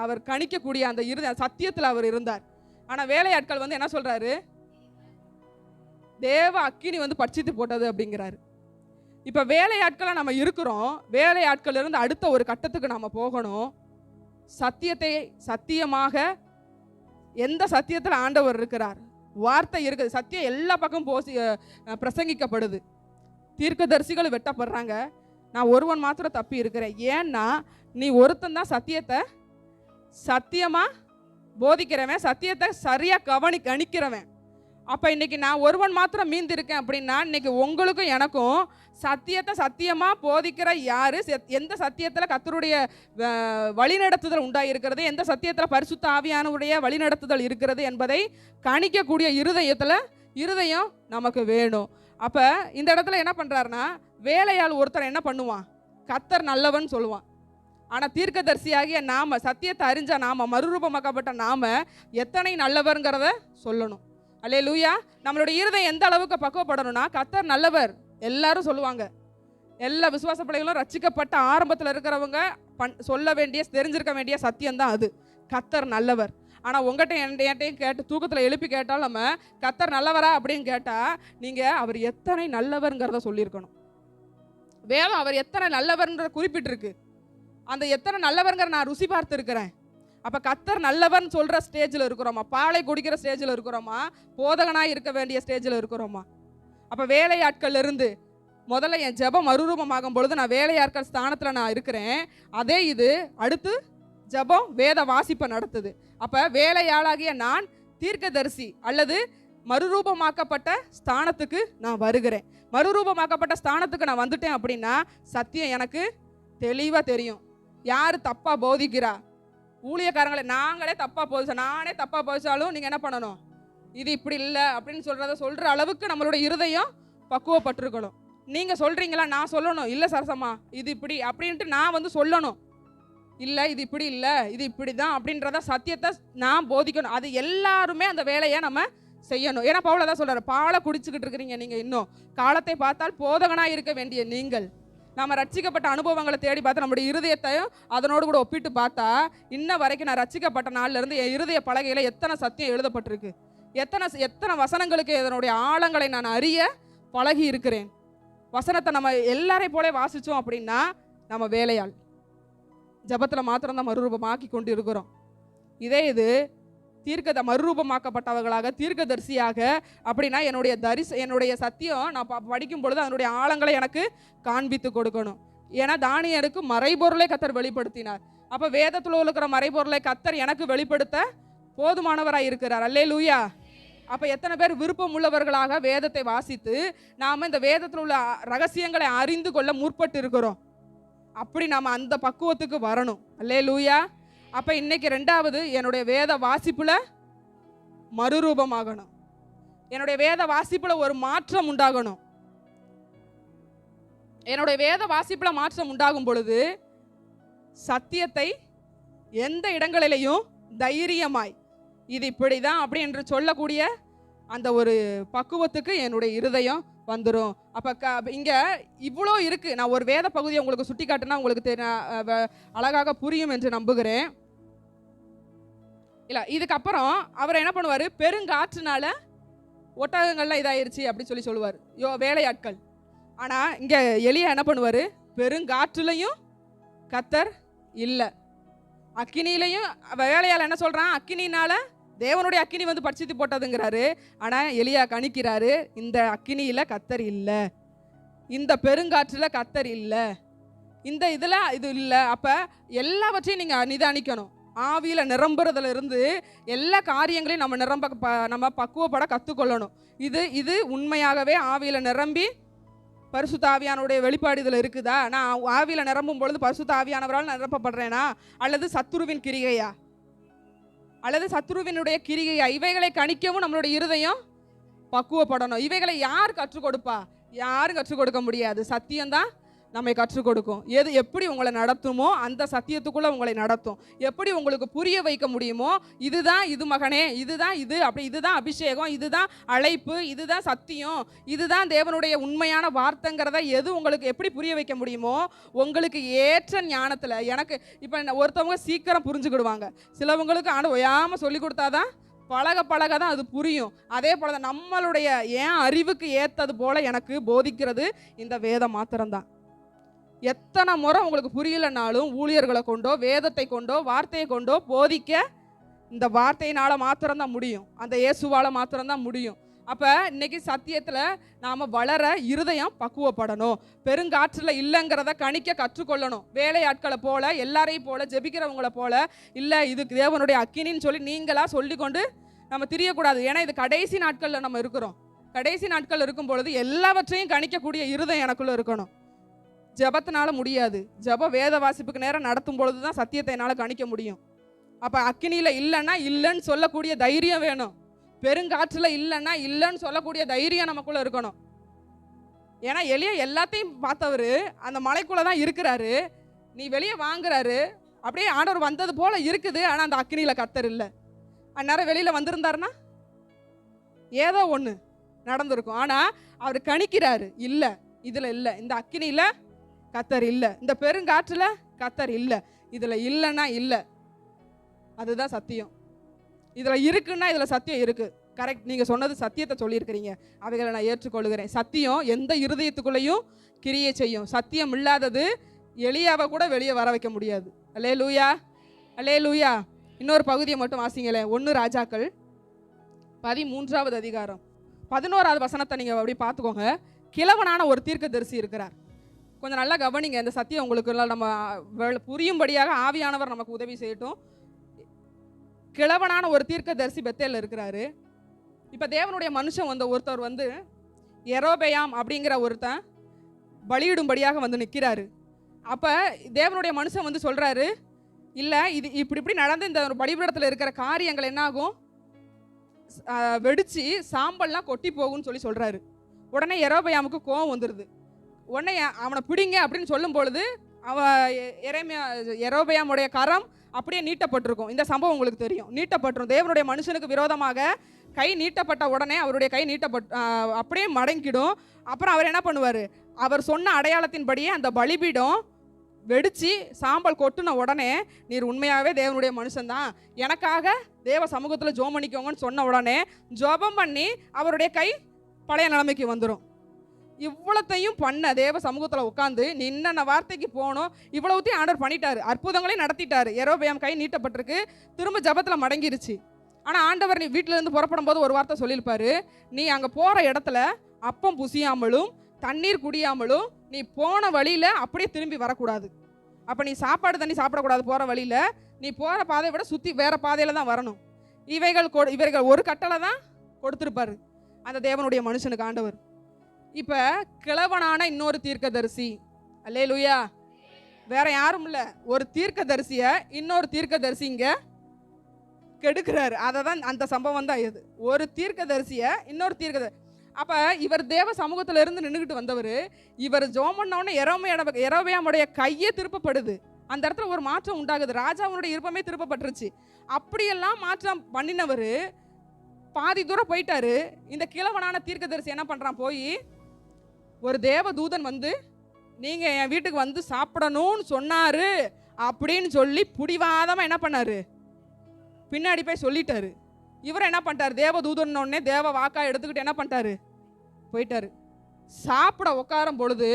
அவர் கணிக்கக்கூடிய அந்த சத்தியத்தில் அவர் இருந்தார். ஆனால் வேலையாட்கள் என்ன சொல்கிறாரு? தேவ அக்கினி பட்சித்து போட்டது அப்படிங்கிறாரு. இப்போ வேலையாட்களாக நம்ம இருக்கிறோம். வேலையாட்கள் இருந்து அடுத்த ஒரு கட்டத்துக்கு நம்ம போகணும். சத்தியத்தை சத்தியமாக எந்த சத்தியத்தில் ஆண்டவர் இருக்கிறார், வார்த்தை இருக்குது, சத்தியம் எல்லா பக்கம் பிரசங்கிக்கப்படுது. தீர்க்கதரிசிகள் வெட்டப்படுறாங்க. நான் ஒருவன் மாத்திரம் தப்பி இருக்கிறேன். ஏன்னா நீ ஒருத்தன் தான் சத்தியத்தை சத்தியமாக போதிக்கிறவன், சத்தியத்தை சரியாக கணிக்கிறவன். அப்போ இன்னைக்கு நான் ஒருவன் மாத்திரம் மீந்து இருக்கேன் அப்படின்னா இன்னைக்கு உங்களுக்கும் எனக்கும் சத்தியத்தை சத்தியமாக போதிக்கிற யாரு, எந்த சத்தியத்தில் கர்த்தருடைய வழிநடத்துதல் உண்டாயிருக்கிறது, எந்த சத்தியத்தில் பரிசுத்த ஆவியானவருடைய வழிநடத்துதல் இருக்கிறது என்பதை கணிக்கக்கூடிய இருதயம் நமக்கு வேணும். அப்போ இந்த இடத்துல என்ன பண்ணுறாருன்னா, வேலையாள் ஒருத்தர் என்ன பண்ணுவான்? கர்த்தர் நல்லவன் சொல்லுவான். ஆனால் தீர்க்கதரிசியாகிய நாம சத்தியத்தை அறிஞ்ச நாம மறுரூபமாக்கப்பட்ட நாம எத்தனை நல்லவர்ங்கிறத சொல்லணும். அல்லேலூயா. நம்மளுடைய இருதயம் எந்த அளவுக்கு பக்குவப்படணும்னா, கர்த்தர் நல்லவர் எல்லாரும் சொல்லுவாங்க. எல்லா விசுவாச பிள்ளைகளும் ரட்சிக்கப்பட்ட ஆரம்பத்தில் இருக்கிறவங்க சொல்ல வேண்டிய தெரிஞ்சிருக்க வேண்டிய சத்தியம்தான் அது. கர்த்தர் நல்லவர். ஆனால் உங்கள்கிட்ட என்கிட்டையும் கேட்டு தூக்கத்தில் எழுப்பி கேட்டால் நம்ம கர்த்தர் நல்லவரா அப்படின்னு கேட்டால் நீங்கள் அவர் எத்தனை நல்லவர்ங்கிறத சொல்லியிருக்கணும். வேதம் அவர் எத்தனை நல்லவர்ன்ற குறிப்பிட்டிருக்கு. அந்த எத்தனை நல்லவர்ங்கிற நான் ருசி பார்த்து இருக்கிறேன். அப்போ கர்த்தர் நல்லவர்னு சொல்கிற ஸ்டேஜில் இருக்கிறோமா? பாலை குடிக்கிற ஸ்டேஜில் இருக்கிறோமா? போதகனாக இருக்க வேண்டிய ஸ்டேஜில் இருக்கிறோமா? அப்போ வேலையாட்கள் இருந்து முதல்ல என் ஜெபம் மறுரூபமாகும் பொழுது நான் வேலையாட்கள் ஸ்தானத்தில் நான் இருக்கிறேன். அதே இது அடுத்து ஜெபம் வேத வாசிப்பை நடத்துது. அப்போ வேலையாளாகிய நான் தீர்க்கதரிசி அல்லது மறுரூபமாக்கப்பட்ட ஸ்தானத்துக்கு நான் வருகிறேன். மறுரூபமாக்கப்பட்ட ஸ்தானத்துக்கு நான் வந்துட்டேன் அப்படின்னா சத்தியம் எனக்கு தெளிவாக தெரியும். யார் தப்பாக போதிக்கிறா? ஊழியக்காரங்களை நாங்களே தப்பாக போதிச்சோம், நானே தப்பாக போதிச்சாலும் நீங்கள் என்ன பண்ணணும்? இது இப்படி இல்லை அப்படின்னு சொல்கிற அளவுக்கு நம்மளோட இருதயம் பக்குவப்பட்டிருக்கணும். நீங்கள் சொல்கிறீங்களா? நான் சொல்லணும், இல்லை சரசம்மா இது இப்படி அப்படின்ட்டு நான் சொல்லணும். இல்லை இது இப்படி இல்லை, இது இப்படி தான் அப்படின்றத சத்தியத்தை நான் போதிக்கணும். அது எல்லாருமே அந்த வேலையை நம்ம செய்யணும். ஏன்னா பவுல் தான் சொல்கிறார், பாலை குடிச்சுக்கிட்டு இருக்கிறீங்க நீங்கள், இன்னும் காலத்தை பார்த்தால் போதகனாக இருக்க வேண்டிய நீங்கள். நம்ம ரட்சிக்கப்பட்ட அனுபவங்களை தேடி பார்த்தா நம்முடைய இருதயத்தையும் அதனோடு கூட ஒப்பிட்டு பார்த்தா இன்ன வரைக்கும் நான் ரட்சிக்கப்பட்ட நாள்லேருந்து என் இருதய பலகையில் எத்தனை சத்தியம் எழுதப்பட்டிருக்கு, எத்தனை வசனங்களுக்கு இதனுடைய ஆழங்களை நான் அறிய பழகி இருக்கிறேன். வசனத்தை நம்ம எல்லாரையும் போல வாசித்தோம் அப்படின்னா நம்ம வேலையாள் ஜபத்தில் மாத்திரம்தான் மறுரூபமாக்கி கொண்டு இருக்கிறோம். இதே இது மறுரூபமாக்கப்பட்டவர்களாக தீர்க்கதரிசியாக அப்படின்னா என்னுடைய சத்தியம் நான் படிக்கும் பொழுது அதனுடைய ஆழங்களை எனக்கு காண்பித்து கொடுக்கணும். ஏன்னா தானியலுக்கு மறைபொருளை கர்த்தர் வெளிப்படுத்தினார். அப்போ வேதத்தில் இருக்கிற மறைபொருளை கர்த்தர் எனக்கு வெளிப்படுத்த போதுமானவராக இருக்கிறார். அல்லேலூயா. அப்போ எத்தனை பேர் விருப்பம் உள்ளவர்களாக வேதத்தை வாசித்து நாம் இந்த வேதத்தில் உள்ள ரகசியங்களை அறிந்து கொள்ள முற்பட்டு இருக்கிறோம். அப்படி நாம் அந்த பக்குவத்துக்கு வரணும். அல்லேலூயா. அப்போ இன்னைக்கு ரெண்டாவது என்னுடைய வேத வாசிப்புல மறுரூபமாகணும். என்னுடைய வேத வாசிப்புல ஒரு மாற்றம் உண்டாகணும். என்னுடைய வேத வாசிப்புல மாற்றம் உண்டாகும் பொழுது சத்தியத்தை எந்த இடங்களிலையும் தைரியமாய் இது இப்படிதான் அப்படி என்று சொல்லக்கூடிய அந்த ஒரு பக்குவத்துக்கு என்னுடைய இருதயம் வந்துடும். அப்போ இங்கே இவ்வளோ இருக்குது. நான் ஒரு வேத பகுதியை உங்களுக்கு சுட்டி காட்டுனா உங்களுக்கு அழகாக புரியும் என்று நம்புகிறேன். இல்லை இதுக்கப்புறம் அவர் என்ன பண்ணுவார்? பெருங்காற்றுனால ஒட்டகங்கள்லாம் இதாயிருச்சு அப்படி சொல்லுவார் வேலையாட்கள். ஆனால் இங்கே எலியா என்ன பண்ணுவார்? பெருங்காற்றுலையும் கர்த்தர் இல்லை, அக்கினியிலையும் வேலையால் என்ன சொல்கிறான்? அக்கினினால தேவனுடைய அக்கினி பட்சித்து போட்டதுங்கிறாரு. ஆனால் எலியா கணிக்கிறாரு, இந்த அக்கினியில் கர்த்தர் இல்லை, இந்த பெருங்காற்றில் கர்த்தர் இல்லை, இந்த இதில் இது இல்லை. அப்போ எல்லாவற்றையும் நீங்கள் நிதானிக்கணும். ஆவியில் நிரம்புறதுல இருந்து எல்லா காரியங்களையும் நம்ம பக்குவப்பட கற்றுக்கொள்ளணும். இது உண்மையாகவே ஆவியில் நிரம்பி பரிசுத்த ஆவியானுடைய வெளிப்பாடு இதில் இருக்குதா? நான் ஆவியில் நிரம்பும் பொழுது பரிசுத்த ஆவியானவரால் நிரப்பப்படுறேனா, அல்லது சத்துருவின் கிரிகையா, அல்லது சத்துருவினுடைய கிரிகையா? இவைகளை கணிக்கவும் நம்மளுடைய இருதயம் பக்குவப்படணும். இவைகளை யார் கற்றுக் கொடுப்பா? யாரும் கற்றுக் கொடுக்க முடியாது. சத்தியம்தான் நம்மை கற்றுக் கொடுக்கும். எப்படி உங்களை நடத்துமோ அந்த சத்தியத்துக்குள்ள உங்களை நடத்தும். எப்படி உங்களுக்கு புரிய வைக்க முடியுமோ, இதுதான் இது மகனே, இதுதான் இது, அப்படி இதுதான் அபிஷேகம், இதுதான் அழைப்பு, இதுதான் சத்தியம், இதுதான் தேவனுடைய உண்மையான வார்த்தைங்கிறத எது உங்களுக்கு எப்படி புரிய வைக்க முடியுமோ, உங்களுக்கு ஏற்ற ஞானத்தில். எனக்கு இப்போ ஒருத்தவங்க சீக்கிரம் புரிஞ்சுக்கிடுவாங்க, சிலவங்களுக்கு ஆனால் ஒயாமல் சொல்லி கொடுத்தாதான் பழக தான் அது புரியும். அதே போல தான் நம்மளுடைய ஏன் அறிவுக்கு ஏற்றது போல எனக்கு போதிக்கிறது இந்த வேதம் மாத்திரம்தான். எத்தனை முறை உங்களுக்கு புரியலைனாலும் ஊழியர்களை கொண்டோ வேதத்தை கொண்டோ வார்த்தையை கொண்டோ போதிக்க இந்த வார்த்தையினால் மாத்திரம்தான் முடியும், அந்த இயேசுவால் மாத்திரம்தான் முடியும். அப்போ இன்னைக்கு சத்தியத்தில் நாம் வளர இருதயம் பக்குவப்படணும். பெருங்காற்றில் இல்லைங்கிறத கணிக்க கற்றுக்கொள்ளணும். வேலையாட்களை போல எல்லாரையும் போல ஜெபிக்கிறவங்களை போல இல்லை, இதுக்கு தேவனுடைய அக்கினின்னு சொல்லி நீங்களாக சொல்லிக்கொண்டு நம்ம திரியக்கூடாது. ஏன்னா இது கடைசி நாட்களில் நம்ம இருக்கிறோம். கடைசி நாட்கள் இருக்கும் பொழுது எல்லாவற்றையும் கணிக்கக்கூடிய இருதயம் எனக்குள்ளே இருக்கணும். ஜபத்தினால முடியாது. ஜபம் வேத வாசிப்புக்கு நேரம் நடத்தும் பொழுது தான் சத்தியத்தை என்னால் கணிக்க முடியும். அப்போ அக்கினியில் இல்லைன்னா இல்லைன்னு சொல்லக்கூடிய தைரியம் வேணும். பெருங்காற்றில் இல்லைன்னா இல்லைன்னு சொல்லக்கூடிய தைரியம் நமக்குள்ளே இருக்கணும். ஏன்னா எளிய எல்லாத்தையும் பார்த்தவர் அந்த மலைக்குள்ளே தான் இருக்கிறாரு. நீ வெளியே வாங்குறாரு, அப்படியே ஆண்டவர் வந்தது போல் இருக்குது. ஆனால் அந்த அக்கினியில் கர்த்தர் இல்லை. அந்நேரம் வெளியில் வந்திருந்தாருன்னா ஏதோ ஒன்று நடந்திருக்கும். ஆனால் அவர் கணிக்கிறாரு, இல்லை இதில் இல்லை, இந்த அக்கினியில் கர்த்தர் இல்லை, இந்த பெருங்காற்றில் கர்த்தர் இல்லை, இதில் இல்லைன்னா இல்லை. அதுதான் சத்தியம். இதில் இருக்குன்னா இதில் சத்தியம் இருக்குது. கரெக்ட், நீங்கள் சொன்னது சத்தியத்தை சொல்லியிருக்கிறீங்க, அவைகளை நான் ஏற்றுக்கொள்கிறேன். சத்தியம் எந்த இருதயத்துக்குள்ளேயும் கிரியை செய்யும். சத்தியம் இல்லாதது எளியாவை கூட வெளியே வர வைக்க முடியாது. அல்லே லூயா, அல்லே லூயா. இன்னொரு பகுதியை மட்டும் வாசிங்களேன். 1 ராஜாக்கள் 13வது அதிகாரம் 11வது வசனத்தை நீங்கள் அப்படி பார்த்துக்கோங்க. கிழவனான ஒரு தீர்க்கதரிசி இருக்கிறார். கொஞ்சம் நல்லா கவனிங்க. இந்த சத்தியம் உங்களுக்கு நம்ம புரியும்படியாக ஆவியானவர் நமக்கு உதவி செய்யட்டும். கிழவனான ஒரு தீர்க்கதரிசி பெத்தேல்ல இருக்கிறாரு. இப்போ தேவனுடைய மனுஷன் ஒருத்தர் யெரொபெயாம் அப்படிங்கிற ஒருத்தன் பலியிடும்படியாக நிற்கிறாரு. அப்போ தேவனுடைய மனுஷன் சொல்கிறாரு, இல்லை இது இப்படி நடந்து இந்த ஒரு பலிபீடத்தில் இருக்கிற காரியங்கள் என்னாகும், வெடித்து சாம்பல்லாம் கொட்டி போகும்னு சொல்கிறாரு. உடனே யெரொபெயாமுக்கு கோவம் வந்துடுது. உடனே அவனை பிடிங்க அப்படின்னு சொல்லும் பொழுது யெரொபெயாமுடைய கரம் அப்படியே நீட்டப்பட்டிருக்கும். இந்த சம்பவம் உங்களுக்கு தெரியும். நீட்டப்பட்டிரும். தேவனுடைய மனுஷனுக்கு விரோதமாக கை நீட்டப்பட்ட உடனே அவருடைய கை அப்படியே மடங்கிடும். அப்புறம் அவர் என்ன பண்ணுவார், அவர் சொன்ன அடையாளத்தின்படியே அந்த பலிபீடம் வெடிச்சு சாம்பல் கொட்டுன உடனே, நீர் உண்மையாகவே தேவனுடைய மனுஷன்தான், எனக்காக தேவ சமூகத்தில் ஜோம் பண்ணிக்கோங்கன்னு சொன்ன உடனே ஜோபம் பண்ணி அவருடைய கை பழைய நிலைமைக்கு வந்துடும். இவ்வளத்தையும் பண்ண தேவ சமூகத்தில் உட்காந்து நீ இன்னென்ன வார்த்தைக்கு போகணும் இவ்வளவுத்தையும் ஆர்டர் பண்ணிட்டாரு. அற்புதங்களையும் நடத்திட்டாரு. யெரொபெயாம் கை நீட்டப்பட்டிருக்கு, திரும்ப ஜபத்தில் மடங்கிருச்சு. ஆனால் ஆண்டவர் நீ வீட்டிலேருந்து புறப்படும் போது ஒரு வார்த்தை சொல்லியிருப்பாரு, நீ அங்கே போகிற இடத்துல அப்பம் புசியாமலும் தண்ணீர் குடியாமலும் நீ போன வழியில் அப்படியே திரும்பி வரக்கூடாது. அப்போ நீ சாப்பாடு தண்ணி சாப்பிடக்கூடாது. போகிற வழியில் நீ போகிற பாதையை விட சுற்றி வேறு பாதையில் தான் வரணும். இவர்கள் ஒரு கட்டளை தான் கொடுத்துருப்பாரு அந்த தேவனுடைய மனுஷனுக்கு ஆண்டவர். இப்போ கிழவனான இன்னொரு தீர்க்கதரிசி, அல்லேலூயா, வேற யாரும் இல்லை, ஒரு தீர்க்கதரிசியை இன்னொரு தீர்க்கதரிசி இங்கே கெடுக்கிறாரு. அதை தான் அந்த சம்பவம் தான் இது. ஒரு தீர்க்கதரிசியை இன்னொரு தீர்க்கதரிசி. அப்போ இவர் தேவ சமூகத்தில் இருந்து நின்றுக்கிட்டு வந்தவர், இவர் ஜோம் பண்ணோன்னு யெரொபெயாமுடைய கையே திருப்பப்படுது. அந்த இடத்துல ஒரு மாற்றம் உண்டாகுது. ராஜாவுடைய இருப்பமே திருப்பப்பட்டுருச்சு. அப்படியெல்லாம் மாற்றம் பண்ணினவர் பாதி தூரம் போயிட்டாரு. இந்த கிழவனான தீர்க்கதரிசி என்ன பண்ணுறான், போய் ஒரு தேவ தூதன் நீங்கள் என் வீட்டுக்கு சாப்பிடணும்னு சொன்னார் அப்படின்னு சொல்லி புடிவாதமாக என்ன பண்ணார், பின்னாடி போய் சொல்லிட்டாரு. இவர் என்ன பண்ணிட்டார், தேவ தூதன்னொடனே தேவ வாக்கா எடுத்துக்கிட்டு என்ன பண்ணிட்டாரு, போயிட்டாரு. சாப்பிட உட்காரும் பொழுது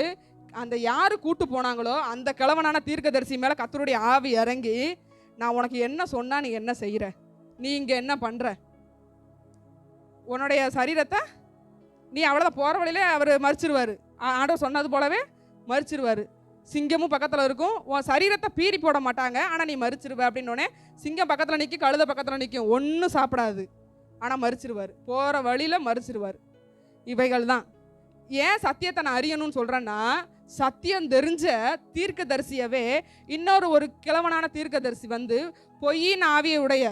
அந்த யார் கூட்டு போனாங்களோ அந்த கிழவனான தீர்க்கதரிசி மேலே கர்த்தருடைய ஆவி இறங்கி, நான் உனக்கு என்ன சொன்னா நீ என்ன செய்கிற, நீ இங்கே என்ன பண்ணுற, உன்னுடைய சரீரத்தை நீ அவ்வளோதான், போகிற வழியிலே அவர் மறிச்சிருவார். ஆண்டவர் சொன்னது போலவே மறிச்சிருவார். சிங்கமும் பக்கத்தில் இருக்கும், உன் சரீரத்தை பீறி போட மாட்டாங்க, ஆனால் நீ மறிச்சிருவ அப்படின்னோடனே சிங்கம் பக்கத்தில் நிற்கும், கழுத பக்கத்தில் நிற்கும், ஒன்றும் சாப்பிடாது, ஆனால் மறிச்சிருவார். போகிற வழியில் மறிச்சிருவார். இவைகள் தான் ஏன் சத்தியத்தை நான் அறியணும்னு சொல்றேன்னா, சத்தியம் தெரிஞ்ச தீர்க்கதரிசியவே ஒரு கிழவனான தீர்க்கதரிசி வந்து பொய்யின் ஆவியை உடைய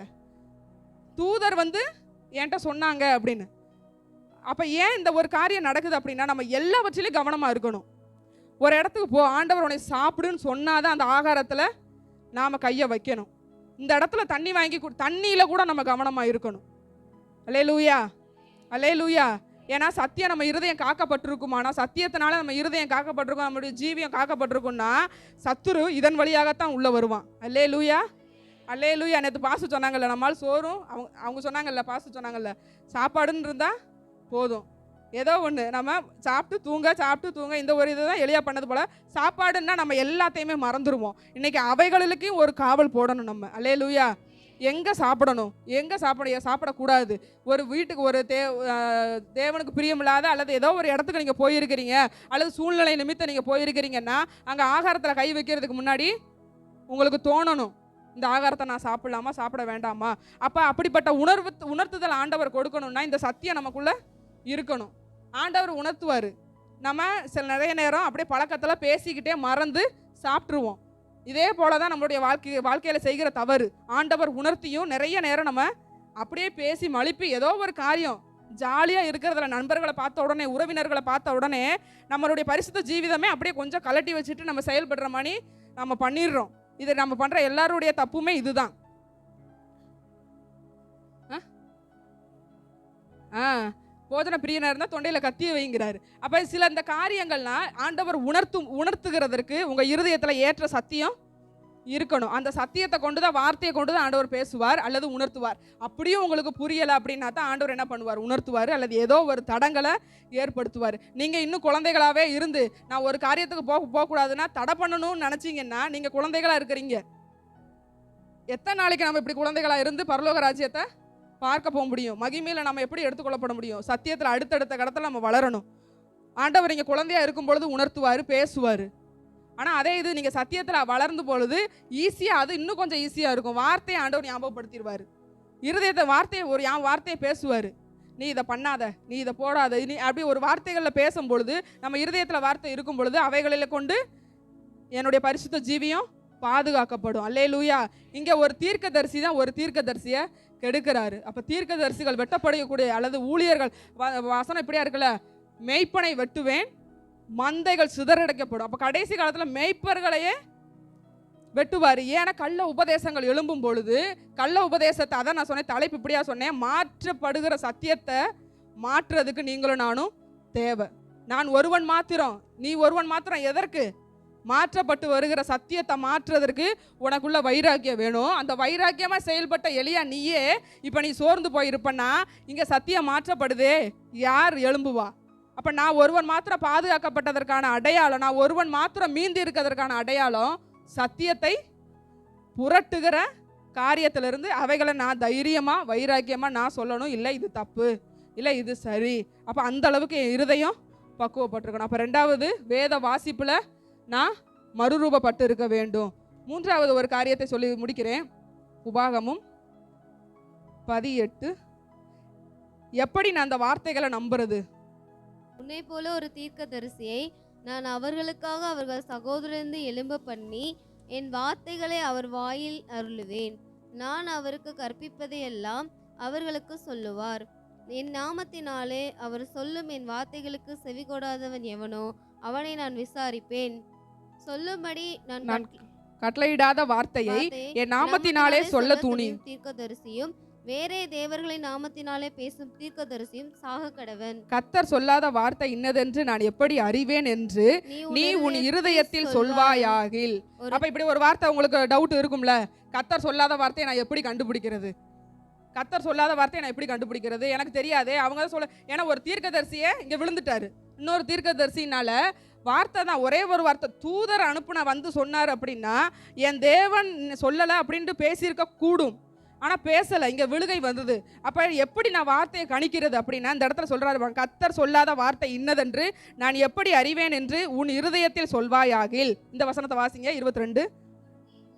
தூதர் வந்து என்கிட்ட சொன்னாங்க அப்படின்னு. அப்ப ஏன் இந்த ஒரு காரியம் நடக்குது அப்படின்னா, நம்ம எல்லாவற்றிலையும் கவனமா இருக்கணும். ஒரு இடத்துக்கு போ, ஆண்டவர் உன்னை சாப்பிடுன்னு சொன்னாதான் அந்த ஆகாரத்துல நாம கையை வைக்கணும். இந்த இடத்துல தண்ணி வாங்கி தண்ணியில கூட நம்ம கவனமா இருக்கணும். அல்லேலூயா, அல்லேலூயா. ஏன்னா சத்தியம் நம்ம இருதயம் காக்கப்பட்டிருக்குமானா, சத்தியத்தினால நம்ம இருதயம் காக்கப்பட்டிருக்கும், நம்மளுடைய ஜீவியம் காக்கப்பட்டிருக்கும்னா சத்துரு இதன் வழியாகத்தான் உள்ள வருவான். அல்லேலூயா, அல்லேலூயா. நேற்று பாசு சொன்னாங்கல்ல, நம்மால் சோறும் அவங்க சொன்னாங்கல்ல, பாசு சொன்னாங்கல்ல, சாப்பாடுன்னு இருந்தா போதும், ஏதோ ஒன்று நம்ம சாப்பிட்டு தூங்க இந்த ஒரு இதுதான் எளியா பண்ணது போல. சாப்பாடுன்னா நம்ம எல்லாத்தையுமே மறந்துடுவோம். இன்னைக்கு அவைகளுக்கும் ஒரு காவல் போடணும் நம்ம. அல்லேலூயா. எங்கே சாப்பிடணும், எங்கே சாப்பிடக்கூடாது. ஒரு வீட்டுக்கு ஒரு தேவனுக்கு பிரியமில்லாத அல்லது ஏதோ ஒரு இடத்துக்கு நீங்கள் போயிருக்கிறீங்க, அல்லது சூழ்நிலை நிமித்தம் நீங்கள் போயிருக்கிறீங்கன்னா, அங்கே ஆகாரத்தில் கை வைக்கிறதுக்கு முன்னாடி உங்களுக்கு தோணணும், இந்த ஆகாரத்தை நான் சாப்பிடலாமா சாப்பிட வேண்டாமா. அப்போ அப்படிப்பட்ட உணர்த்துதல் ஆண்டவர் கொடுக்கணும்னா இந்த சத்தியம் நமக்குள்ளே இருக்கணும். ஆண்டவர் உணர்த்துவார். நம்ம நிறைய நேரம் அப்படியே பழக்கத்தில் பேசிக்கிட்டே மறந்து சாப்பிட்ருவோம். இதே போல தான் நம்மளுடைய வாழ்க்கையில் செய்கிற தவறு. ஆண்டவர் உணர்த்தியும் நிறைய நேரம் நம்ம அப்படியே பேசி மழுப்பி ஏதோ ஒரு காரியம் ஜாலியாக இருக்கிறதுல நண்பர்களை பார்த்த உடனே, உறவினர்களை பார்த்த உடனே நம்மளுடைய பரிசுத்த ஜீவிதமே அப்படியே கொஞ்சம் கலட்டி வச்சுட்டு நம்ம செயல்படுற மாதிரி நம்ம பண்ணிடுறோம். இது நம்ம பண்ணுற எல்லாருடைய தப்புமே இதுதான். போஜன பிரியனாக இருந்தால் தொண்டையில் கத்திய வைங்கிறாரு. அப்போ சில இந்த காரியங்கள்லாம் ஆண்டவர் உணர்த்துகிறதற்கு உங்கள் இருதயத்தில் ஏற்ற சத்தியம் இருக்கணும். அந்த சத்தியத்தை கொண்டு தான், வார்த்தையை கொண்டு தான் ஆண்டவர் பேசுவார் அல்லது உணர்த்துவார். அப்படியும் உங்களுக்கு புரியலை அப்படின்னா தான் ஆண்டவர் என்ன பண்ணுவார், உணர்த்துவார் அல்லது ஏதோ ஒரு தடங்களை ஏற்படுத்துவார். நீங்கள் இன்னும் குழந்தைகளாகவே இருந்து நான் ஒரு காரியத்துக்கு போகக்கூடாதுன்னா தடை பண்ணணும்னு நினச்சிங்கன்னா நீங்கள் குழந்தைகளாக இருக்கிறீங்க. எத்தனை நாளைக்கு நம்ம இப்படி குழந்தைகளாக இருந்து பரலோக ராஜ்யத்தை பார்க்க போக முடியும்? மகிமையில் நம்ம எப்படி எடுத்துக்கொள்ளப்பட முடியும்? சத்தியத்தில் அடுத்தடுத்த கடத்தில் நம்ம வளரணும். ஆண்டவர் இங்கே குழந்தையாக இருக்கும் பொழுது உணர்த்துவார், பேசுவார். ஆனால் அதே இது நீங்கள் சத்தியத்தில் வளர்ந்து பொழுது ஈஸியாக, அது இன்னும் கொஞ்சம் ஈஸியாக இருக்கும். வார்த்தையை ஆண்டவர் ஞாபகப்படுத்திடுவார். இருதயத்தை வார்த்தையை பேசுவார். நீ இதை பண்ணாத, நீ இதை போடாத, நீ அப்படி ஒரு வார்த்தைகளில் பேசும் பொழுது, நம்ம இருதயத்தில் வார்த்தை இருக்கும் பொழுது அவைகளில் கொண்டு என்னுடைய பரிசுத்த ஜீவியம் பாதுகாக்கப்படும். அல்லேலூயா. இங்கே ஒரு தீர்க்கதரிசி தான் ஒரு தீர்க்கதரிசியை கெடுக்கிறாரு. அப்போ தீர்க்கதரிசிகள் வெட்டப்படக்கூடிய அல்லது ஊழியர்கள், வசனம் இப்படியா இருக்குல்ல, மேய்ப்பனை வெட்டுவேன், மந்தைகள் சிதறடைக்கப்படும். அப்போ கடைசி காலத்தில் மேய்ப்பர்களையே வெட்டுவார். ஏன்னா கள்ள உபதேசங்கள் எழும்பும் பொழுது, கள்ள உபதேசத்தை, அதான் நான் சொன்னேன், தலைப்பு இப்படியா சொன்னேன், மாற்றப்படுகிற சத்தியத்தை மாற்றுறதுக்கு நீங்களும் நானும் தேவை. நான் ஒருவன் மாத்திரம், நீ ஒருவன் மாத்திரம். எதற்கு? மாற்றப்பட்டு வருகிற சத்தியத்தை மாற்றுறதற்கு உனக்குள்ள வைராக்கியம் வேணும். அந்த வைராக்கியமாக செயல்பட்ட எலியா நீயே இப்போ நீ சோர்ந்து போயிருப்பன்னா, இங்கே சத்தியம் மாற்றப்படுதே, யார் எழும்புவா? அப்போ நான் ஒருவன் மாத்திரம் பாதுகாக்கப்பட்டதற்கான அடையாளம், நான் ஒருவன் மாத்திரம் மீந்து இருக்கிறதற்கான அடையாளம் சத்தியத்தை புரட்டுகிற காரியத்திலிருந்து அவைகளை நான் தைரியமாக வைராக்கியமாக நான் சொல்லணும், இல்லை இது தப்பு, இல்லை இது சரி. அப்போ அந்த அளவுக்கு என் இருதயம் பக்குவப்பட்டிருக்கணும். அப்போ ரெண்டாவது, வேத வாசிப்பில் நான் மறுரூபப்பட்டு இருக்க வேண்டும். மூன்றாவது ஒரு காரியத்தை சொல்லி முடிக்கிறேன். உபாகமும் 18. எப்படி நான் அந்த வார்த்தைகளை நம்புறது? உன்னை போல ஒரு தீர்க்கதரிசியை நான் அவர்களுக்காக அவர்கள் சகோதரந்து எழும்ப பண்ணி என் வார்த்தைகளை அவர் வாயில் அருளுவேன். நான் அவருக்கு கற்பிப்பதையெல்லாம் அவர்களுக்கு சொல்லுவார். என் நாமத்தினாலே அவர் சொல்லும் என் வார்த்தைகளுக்கு செவி கொடாதவன் எவனோ அவனை நான் விசாரிப்பேன். சொல்லும்படி நான் கட்டளையிடாத வார்த்தையை என் நாமத்தினாலே சொல்ல தூணி தீர்க்கதரிசியும் வேறே தேவர்களின் நாமத்தினாலே பேசும் தீர்க்கதரிசியும் சாக கடவன். கர்த்தர் சொல்லாத வார்த்தை இன்னதென்று நான் எப்படி அறிவேன் என்று நீ உன் இருதயத்தில் சொல்வாயாகில். அப்ப இப்படி ஒரு வார்த்தை உங்களுக்கு டவுட் இருக்கும்ல, கர்த்தர் சொல்லாத வார்த்தையை நான் எப்படி கண்டுபிடிக்கிறது? கர்த்தர் சொல்லாத வார்த்தையை நான் எப்படி கண்டுபிடிக்கிறது? எனக்கு தெரியாதே. அவங்க சொல்ல, ஏன்னா ஒரு தீர்க்கதரிசியே இங்க விழுந்துட்டாரு. இன்னொரு தீர்க்கதரிசினால வார்த்தை தான், ஒரே ஒரு வார்த்தை, தூதர் அனுப்புன வந்து சொன்னார் அப்படின்னா என் தேவன் சொல்லலை அப்படின்ட்டு பேசியிருக்க கூடும். ஆனால் பேசலை, இங்கே விழுகை வந்தது. அப்போ எப்படி நான் வார்த்தையை கணிக்கிறது அப்படின்னா, இந்த இடத்துல சொல்கிறாரு, கர்த்தர் சொல்லாத வார்த்தை இன்னதென்று நான் எப்படி அறிவேன் என்று உன் இருதயத்தில் சொல்வாயாகில். இந்த வசனத்தை வாசிங்க, 22.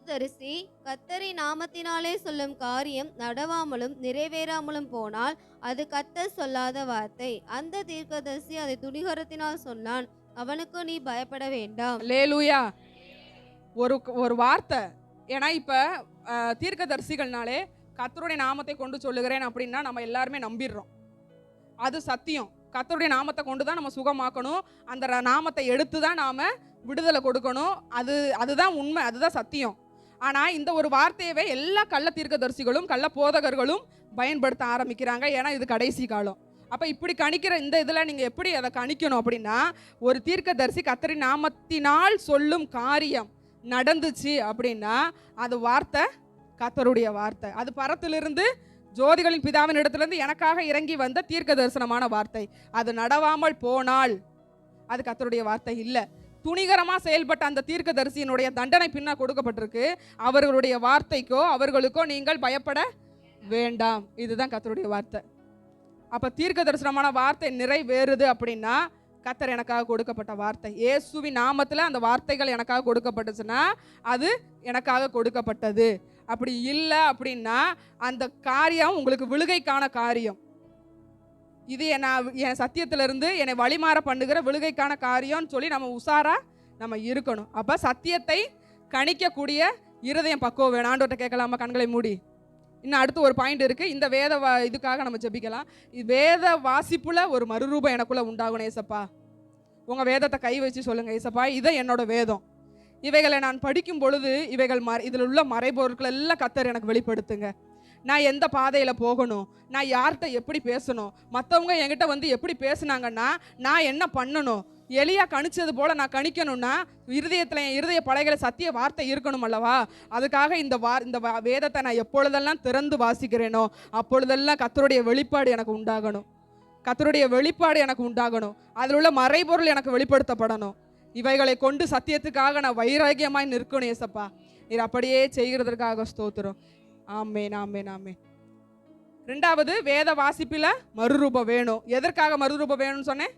தீர்க்கதரிசி கர்த்தரின் நாமத்தினாலே சொல்லும் காரியம் நடவாமலும் நிறைவேறாமலும் போனால் அது கர்த்தர் சொல்லாத வார்த்தை. அந்த தீர்க்கதரிசி அதை துணிகரத்தினால் சொன்னான், அவனுக்கு நீ பயப்பட வேண்டாம். அல்லேலூயா. ஒரு வார்த்தை. ஏன்னா இப்போ தீர்க்கதரிசிகள்னாலே கர்த்தருடைய நாமத்தை கொண்டு சொல்லுகிறேன் அப்படின்னா நம்ம எல்லாருமே நம்பிடுறோம். அது சத்தியம். கர்த்தருடைய நாமத்தை கொண்டு தான் நம்ம சுகமாக்கணும், அந்த நாமத்தை எடுத்து தான் நாம் விடுதலை கொடுக்கணும். அதுதான் உண்மை, அதுதான் சத்தியம். ஆனால் இந்த ஒரு வார்த்தையவே எல்லா கள்ள தீர்க்கதரிசிகளும் கள்ள போதகர்களும் பயன்படுத்த ஆரம்பிக்கிறாங்க. ஏன்னா இது கடைசி காலம். அப்போ இப்படி கணிக்கிற இந்த இதில் நீங்கள் எப்படி அதை கணிக்கணும் அப்படின்னா, ஒரு தீர்க்கதரிசி கர்த்தரின் நாமத்தினால் சொல்லும் காரியம் நடந்துச்சு அப்படின்னா அது வார்த்தை கர்த்தருடைய வார்த்தை. அது பரத்திலிருந்து ஜோதிகளின் பிதாவின் இடத்திலிருந்து எனக்காக இறங்கி வந்த தீர்க்க தரிசனமான வார்த்தை. அது நடவாமல் போனால் அது கர்த்தருடைய வார்த்தை இல்லை. துணிகரமாக செயல்பட்ட அந்த தீர்க்கதரிசியினுடைய தண்டனை பின்னா கொடுக்கப்பட்டிருக்கு. அவர்களுடைய வார்த்தைக்கோ அவர்களுக்கோ நீங்கள் பயப்பட வேண்டாம். இதுதான் கர்த்தருடைய வார்த்தை. அப்போ தீர்க்க தரிசனமான வார்த்தை நிறைவேறுது அப்படின்னா கர்த்தர் எனக்காக கொடுக்கப்பட்ட வார்த்தை. இயேசுவின் நாமத்தில் அந்த வார்த்தைகள் எனக்காக கொடுக்கப்பட்டுச்சுன்னா அது எனக்காக கொடுக்கப்பட்டது. அப்படி இல்லை அப்படின்னா அந்த காரியம் உங்களுக்கு விழுகைக்கான காரியம். இது என் சத்தியத்திலிருந்து என்னை வழிமாற பண்ணுகிற விழுகைக்கான காரியம்னு சொல்லி நம்ம உஷாரா நம்ம இருக்கணும். அப்போ சத்தியத்தை கணிக்கக்கூடிய இருதயம் பக்குவம் வேணும். ஆண்டவர்கிட்ட கேட்கலாமா? கண்களை மூடி. இன்னும் அடுத்து ஒரு பாயிண்ட் இருக்குது. இந்த இதுக்காக நம்ம ஜெபிக்கலாம். வேத வாசிப்புல ஒரு மறுரூபம் எனக்குள்ள உண்டாகணும். ஏசப்பா, உங்கள் வேதத்தை கை வச்சு சொல்லுங்கள், ஏசப்பா இதை என்னோட வேதம், இவைகளை நான் படிக்கும் பொழுது இவைகள் இதில் உள்ள மறைபொருட்கள் எல்லாம் கர்த்தர் எனக்கு வெளிப்படுத்துங்க. நான் எந்த பாதையில் போகணும், நான் யார்கிட்ட எப்படி பேசணும், மற்றவங்க என்கிட்ட வந்து எப்படி பேசுனாங்கன்னா நான் என்ன பண்ணணும், எலியா கணிச்சது போல் நான் கணிக்கணும்னா இருதயத்தில் என் இருதய பலகையில் சத்திய வார்த்தை இருக்கணும் அல்லவா? அதுக்காக இந்த வேதத்தை நான் எப்பொழுதெல்லாம் திறந்து வாசிக்கிறேனோ அப்பொழுதெல்லாம் கர்த்தருடைய வெளிப்பாடு எனக்கு உண்டாகணும். கர்த்தருடைய வெளிப்பாடு எனக்கு உண்டாகணும். அதில் உள்ள மறைபொருள் எனக்கு வெளிப்படுத்தப்படணும். இவைகளை கொண்டு சத்தியத்துக்காக நான் வைராகியமாய் நிற்கணும். ஏசப்பா நீர் அப்படியே செய்கிறதற்காக ஸ்தோத்திரம். ஆமேன், ஆமேன், ஆமேன். ரெண்டாவது, வேத வாசிப்பில் மறுரூபம் வேணும். எதற்காக மறுரூபம் வேணும்னு சொன்னேன்?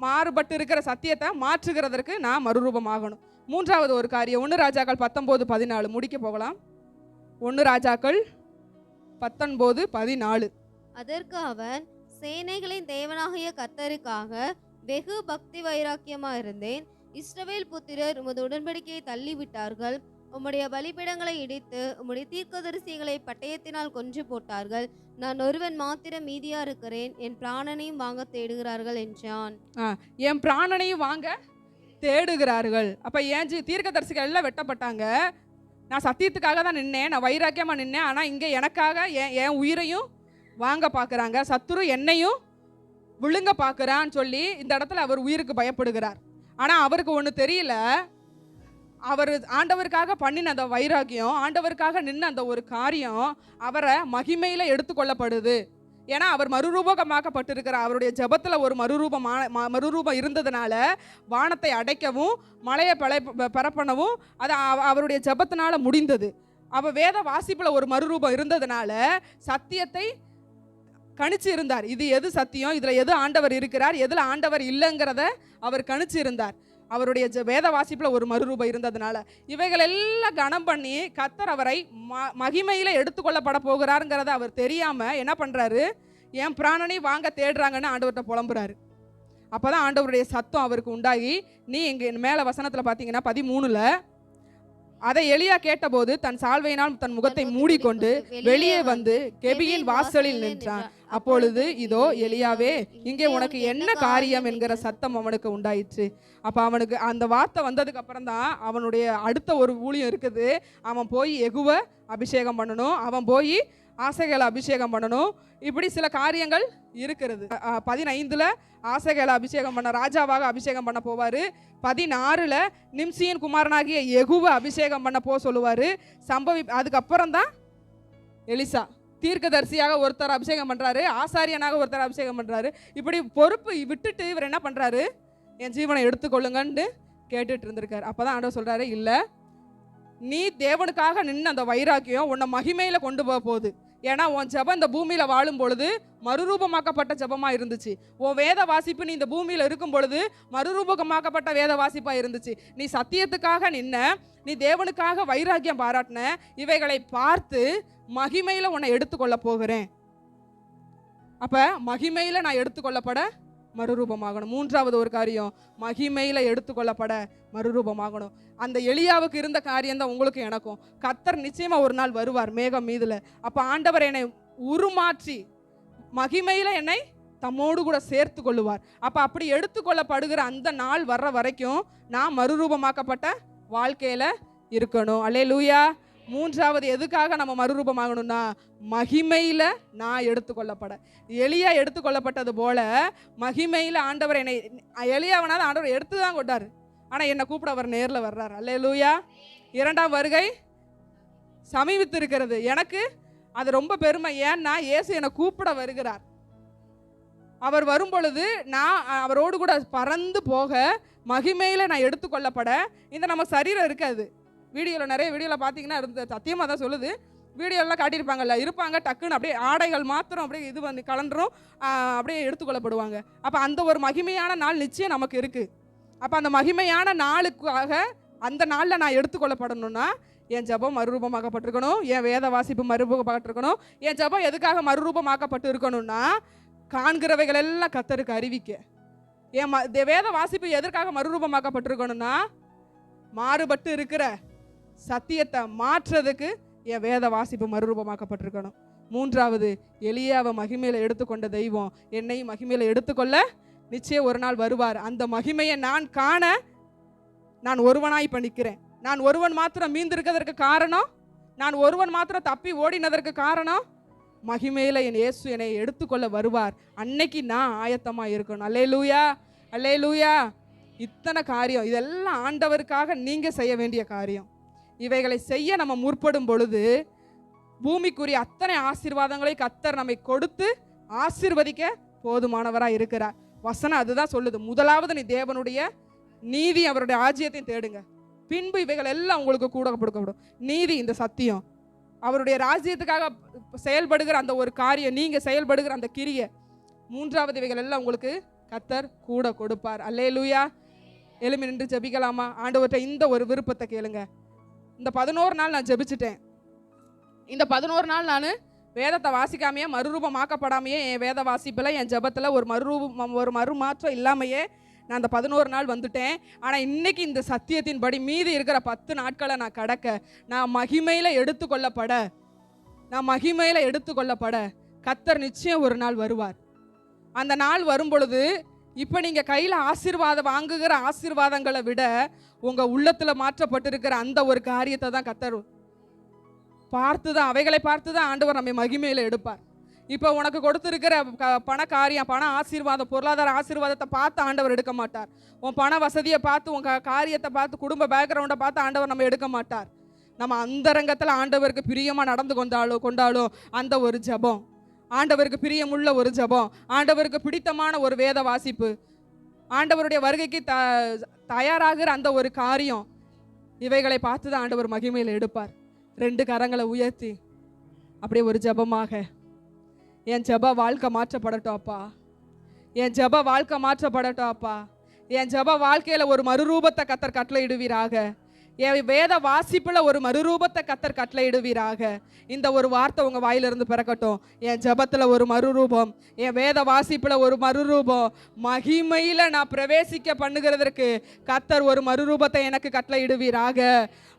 மாறுபட்டு இருக்கிற சத்தியத்தை மாற்றுகிறதற்கு நான் மறுரூபமாகணும். மூன்றாவது ஒரு காரியம், 1 ராஜாக்கள் 19:14 முடிக்க போகலாம். 1 ராஜாக்கள் 19:14. அதற்கு அவன், சேனைகளின் தேவனாகிய கர்த்தருக்காக வெகு பக்தி வைராக்கியமா இருந்தேன். இஸ்ரவேல் புத்திரர் உமது உடன்படிக்கையை தள்ளிவிட்டார்கள். உம்முடைய பலிபீடங்களை இடித்து உம்முடைய தீர்க்கதரிசிகளை பட்டயத்தினால் கொன்று போட்டார்கள். நான் ஒருவன் மாத்திரம் மீதியா இருக்கிறேன். என் பிராணனையும் வாங்க தேடுகிறார்கள் என்றான். என் பிராணனையும் வாங்க தேடுகிறார்கள். அப்ப ஏன் தீர்க்கதரிசிகள் எல்லாம் வெட்டப்பட்டாங்க. நான் சத்தியத்துக்காக தான் நின்னேன், நான் வைராக்கியமா நின்னேன். ஆனா இங்க எனக்காக என் உயிரையும் வாங்க பார்க்குறாங்க, சத்துரு என்னையும் விழுங்க பார்க்குறான்னு சொல்லி இந்த இடத்துல அவர் உயிருக்கு பயப்படுகிறார். ஆனால் அவருக்கு ஒன்று தெரியல, அவர் ஆண்டவருக்காக பண்ணின அந்த வைராக்கியம், ஆண்டவருக்காக நின்ன அந்த ஒரு காரியம் அவரை மகிமையில் எடுத்துக்கொள்ளப்படுது. ஏன்னா அவர் மறுரூபமாக்கப்பட்டிருக்கிறார். அவருடைய ஜெபத்தில் ஒரு மறுரூபம் இருந்ததுனால வானத்தை அடைக்கவும் மலையை பரப்பனவும் அது அவருடைய ஜெபத்தினால முடிந்தது. அவள் வேத வாசிப்பில் ஒரு மறுரூபம் இருந்ததுனால சத்தியத்தை கணிச்சு இருந்தார். இது எது சத்தியம், இதில் எது ஆண்டவர் இருக்கிறார், எதில் ஆண்டவர் இல்லைங்கிறத அவர் கணிச்சு இருந்தார். அவருடைய வேத வாசிப்பில் ஒரு மறுரூபம் இருந்ததுனால இவைகள் எல்லாம் கனம் பண்ணி கர்த்தர் அவரை மகிமையில் எடுத்துக்கொள்ளப்பட போகிறாருங்கிறத அவர் தெரியாமல் என்ன பண்ணுறாரு, என் பிராணனை வாங்க தேடுறாங்கன்னு ஆண்டவர்கிட்ட புலம்புறாரு. அப்போ தான் ஆண்டவருடைய சத்தம் அவருக்கு உண்டாகி, நீ இங்கே மேலே வசனத்தில் பார்த்தீங்கன்னா 13 அதை எலியா கேட்டபோது தன் சால்வையினால் தன் முகத்தை மூடிக்கொண்டு வெளியே வந்து கெபியின் வாசலில் நின்றான். அப்பொழுது இதோ எலியாவே, இங்கே உனக்கு என்ன காரியம் என்கிற சத்தம் அவனுக்கு உண்டாயிற்று. அப்போ அவனுக்கு அந்த வார்த்தை வந்ததுக்கு அப்புறம் தான் அவனுடைய அடுத்த ஒரு ஊழியம் இருக்குது. அவன் போய் யெகூவை அபிஷேகம் பண்ணணும், அவன் போய் ஆசைகளை அபிஷேகம் பண்ணணும். இப்படி சில காரியங்கள் இருக்கிறது. 15 ஆசைகளை அபிஷேகம் பண்ண ராஜாவாக அபிஷேகம் பண்ண போவார். 16 நிம்சியின் குமாரனாகிய யெகூவை அபிஷேகம் பண்ண சொல்லுவார். அதுக்கப்புறம் தான் எலிசா தீர்க்கதரிசியாக ஒருத்தர் அபிஷேகம் பண்ணுறாரு, ஆசாரியனாக ஒருத்தர் அபிஷேகம் பண்ணுறாரு. இப்படி பொறுப்பு விட்டுட்டு இவர் என்ன பண்ணுறாரு, என் ஜீவனை எடுத்துக்கொள்ளுங்கன்னு கேட்டுட்டு இருந்திருக்காரு. அப்போ தான் ஆண்டவர் சொல்கிறாரு, இல்லை, நீ தேவனுக்காக நின்று அந்த வைராக்கியம் உன்னை மகிமையில் கொண்டு போக போகுது. ஏன்னா உன் ஜெபம் இந்த பூமியில் வாழும் பொழுது மறுரூபமாக்கப்பட்ட ஜெபமாக இருந்துச்சு. உன் வேத வாசிப்பு நீ இந்த பூமியில் இருக்கும் பொழுது மறுரூபமாக்கப்பட்ட வேத வாசிப்பாக இருந்துச்சு. நீ சத்தியத்துக்காக நின்ன, நீ தேவனுக்காக வைராக்கியம் பாராட்டின. இவைகளை பார்த்து மகிமையில் உன்னை எடுத்துக்கொள்ள போகிறேன். அப்போ மகிமையில் நான் எடுத்துக்கொள்ளப்பட மறுரூபமாகணும். மூன்றாவது ஒரு காரியம், மகிமையில் எடுத்துக்கொள்ளப்பட மறுரூபமாகணும். அந்த எலியாவுக்கு இருந்த காரியம்தான் உங்களுக்கு எனக்கும். கர்த்தர் நிச்சயமா ஒரு நாள் வருவார் மேகம் மீதுல. அப்ப ஆண்டவர் என்னை உருமாற்றி மகிமையில என்னை தம்மோடு கூட சேர்த்து கொள்ளுவார். அப்ப அப்படி எடுத்துக்கொள்ளப்படுகிற அந்த நாள் வர்ற வரைக்கும் நான் மறுரூபமாக்கப்பட்ட வாழ்க்கையில இருக்கணும். அல்லேலூயா. மூன்றாவது எதுக்காக நம்ம மறுரூபமாகணும்னா மகிமையில நான் எடுத்துக்கொள்ளப்பட. எலியா எடுத்துக்கொள்ளப்பட்டது போல மகிமையில ஆண்டவர் என்னை, எலியாவனால ஆண்டவர் எடுத்து தான் கொண்டாரு, ஆனா என்னை கூப்பிட அவர் நேர்ல வர்றார். அல்லேலூயா. இரண்டாம் வருகை சமீபித்து இருக்கிறது. எனக்கு அது ரொம்ப பெருமை. ஏன்னா இயேசு என்னை கூப்பிட வருகிறார். அவர் வரும் பொழுது நான் அவரோடு கூட பறந்து போக மகிமையில நான் எடுத்துக்கொள்ளப்பட. இந்த நம்ம சரீரம் இருக்காது. வீடியோவில் நிறைய வீடியோவில் பார்த்தீங்கன்னா சத்தியமாக தான் சொல்லுது, வீடியோலாம் காட்டியிருப்பாங்கல்ல, இருப்பாங்க டக்குன்னு அப்படியே ஆடைகள் மாத்திரம் அப்படியே இது வந்து கலந்துரும், அப்படியே எடுத்துக்கொள்ளப்படுவாங்க. அப்போ அந்த ஒரு மகிமையான நாள் நிச்சயம் நமக்கு இருக்குது. அப்போ அந்த மகிமையான நாளுக்காக அந்த நாளில் நான் எடுத்துக்கொள்ளப்படணும்னா என் ஜெபம் மறுரூபமாக்கப்பட்டிருக்கணும், என் வேத வாசிப்பு மறுரூபமாக்கப்பட்டிருக்கணும். என் ஜெபம் எதுக்காக மறுரூபமாக்கப்பட்டு இருக்கணும்னா காண்கிறவைகள் எல்லாம் கர்த்தருக்கு அறிவிக்க. என் வேத வாசிப்பு எதற்காக மறுரூபமாக்கப்பட்டிருக்கணும்னா மாறுபட்டு இருக்கிற சத்தியத்தை மாற்றுறதுக்கு என் வேத வாசிப்பு மறுரூபமாக்கப்பட்டிருக்கணும். மூன்றாவது, எலியாவை மகிமையில எடுத்துக்கொண்ட தெய்வம் என்னை மகிமையில எடுத்துக்கொள்ள நிச்சயம் ஒரு நாள் வருவார். அந்த மகிமையை நான் காண நான் ஒருவனாய் பண்ணிக்கிறேன். நான் ஒருவன் மாத்திரம் மீந்திருக்கிறதற்கு காரணம், நான் ஒருவன் மாத்திரம் தப்பி ஓடினதற்கு காரணம், மகிமையில என் இயேசு என்னை எடுத்துக்கொள்ள வருவார். அன்னைக்கு நான் ஆயத்தமாக இருக்கணும். அல்லேலூயா, அல்லேலூயா. இத்தனை காரியம், இதெல்லாம் ஆண்டவருக்காக நீங்கள் செய்ய வேண்டிய காரியம். இவைகளை செய்ய நம்ம முற்படும் பொழுது பூமிக்குரிய அத்தனை ஆசீர்வாதங்களை கர்த்தர் நம்மை கொடுத்து ஆசீர்வதிக்க போதுமானவராக இருக்கிறார். வசனம் அதுதான் சொல்லுது. முதலாவது நீ தேவனுடைய நீதி அவருடைய ராஜ்யத்தையும் தேடுங்க, பின்பு இவைகள் எல்லாம் உங்களுக்கு கூட கொடுக்கப்படும். நீதி, இந்த சத்தியம், அவருடைய ராஜ்யத்துக்காக செயல்படுகிற அந்த ஒரு காரியம், நீங்க செயல்படுகிற அந்த கிரியை, மூன்றாவது இவைகள் எல்லாம் உங்களுக்கு கர்த்தர் கூட கொடுப்பார். அல்லேலூயா. எழுமி நின்று ஜெபிக்கலாமா? ஆண்டவர்கிட்ட இந்த ஒரு விருப்பத்தை கேளுங்க. இந்த 11 நாள் நான் ஜெபிச்சிட்டேன். இந்த 11 நாள் நான் வேதத்தை வாசிக்காமையே மறுரூபமாக்கப்படாமையே என் வேத வாசிப்பில் என் ஜெபத்தில் ஒரு மறுமாற்றம் இல்லாமையே நான் அந்த 11 நாள் வந்துட்டேன். ஆனால் இன்னைக்கு இந்த சத்தியத்தின்படி மீதி இருக்கிற 10 நாட்களை நான் கடக்க, நான் மகிமையில் எடுத்துக்கொள்ளப்பட கர்த்தர் நிச்சயம் ஒரு நாள் வருவார். அந்த நாள் வரும் பொழுது இப்போ நீங்கள் கையில் ஆசீர்வாதம் வாங்குகிற ஆசீர்வாதங்களை விட உங்கள் உள்ளத்தில் மாற்றப்பட்டிருக்கிற அந்த ஒரு காரியத்தை தான் கர்த்தர் அவைகளை பார்த்து தான் ஆண்டவர் நம்மை மகிமையில் எடுப்பார். இப்போ உனக்கு கொடுத்துருக்கிற பண காரியம், பண ஆசீர்வாதம், பொருளாதார ஆசீர்வாதத்தை பார்த்து ஆண்டவர் எடுக்க மாட்டார். உன் பண வசதியை பார்த்து, உன் காரியத்தை பார்த்து, குடும்ப பேக்ரவுண்டை பார்த்து ஆண்டவர் நம்ம எடுக்க மாட்டார். நம்ம அந்தரங்கத்தில் ஆண்டவருக்கு பிரியமாக நடந்து கொண்டாலும் அந்த ஒரு ஜெபம், ஆண்டவருக்கு பிரியமுள்ள ஒரு ஜெபம், ஆண்டவருக்கு பிடித்தமான ஒரு வேத வாசிப்பு, ஆண்டவருடைய வருகைக்கு தயாராகிற அந்த ஒரு காரியம், இவைகளை பார்த்து தான் ஆண்டவர் மகிமையில் எடுப்பார். 2 கரங்களை உயர்த்தி அப்படியே ஒரு ஜெபமாக, என் ஜெப வாழ்க்கை மாற்றப்படட்டும் அப்பா, என் ஜெப வாழ்க்கை மாற்றப்படட்டும் அப்பா, என் ஜெப வாழ்க்கையில் ஒரு மறுரூபத்தை கர்த்தர் கட்டளையிடுவீராக, என் வேத வாசிப்பில் ஒரு மறுரூபத்தை கர்த்தர் கட்டளையிடுவீராக. இந்த ஒரு வார்த்தை உங்கள் வாயிலிருந்து பிறக்கட்டும். என் ஜெபத்தில் ஒரு மறுரூபம், என் வேத வாசிப்பில் ஒரு மறுரூபம், மகிமையில் நான் பிரவேசிக்க பண்ணுகிறதற்கு கர்த்தர் ஒரு மறுரூபத்தை எனக்கு கட்டளையிடுவீராக.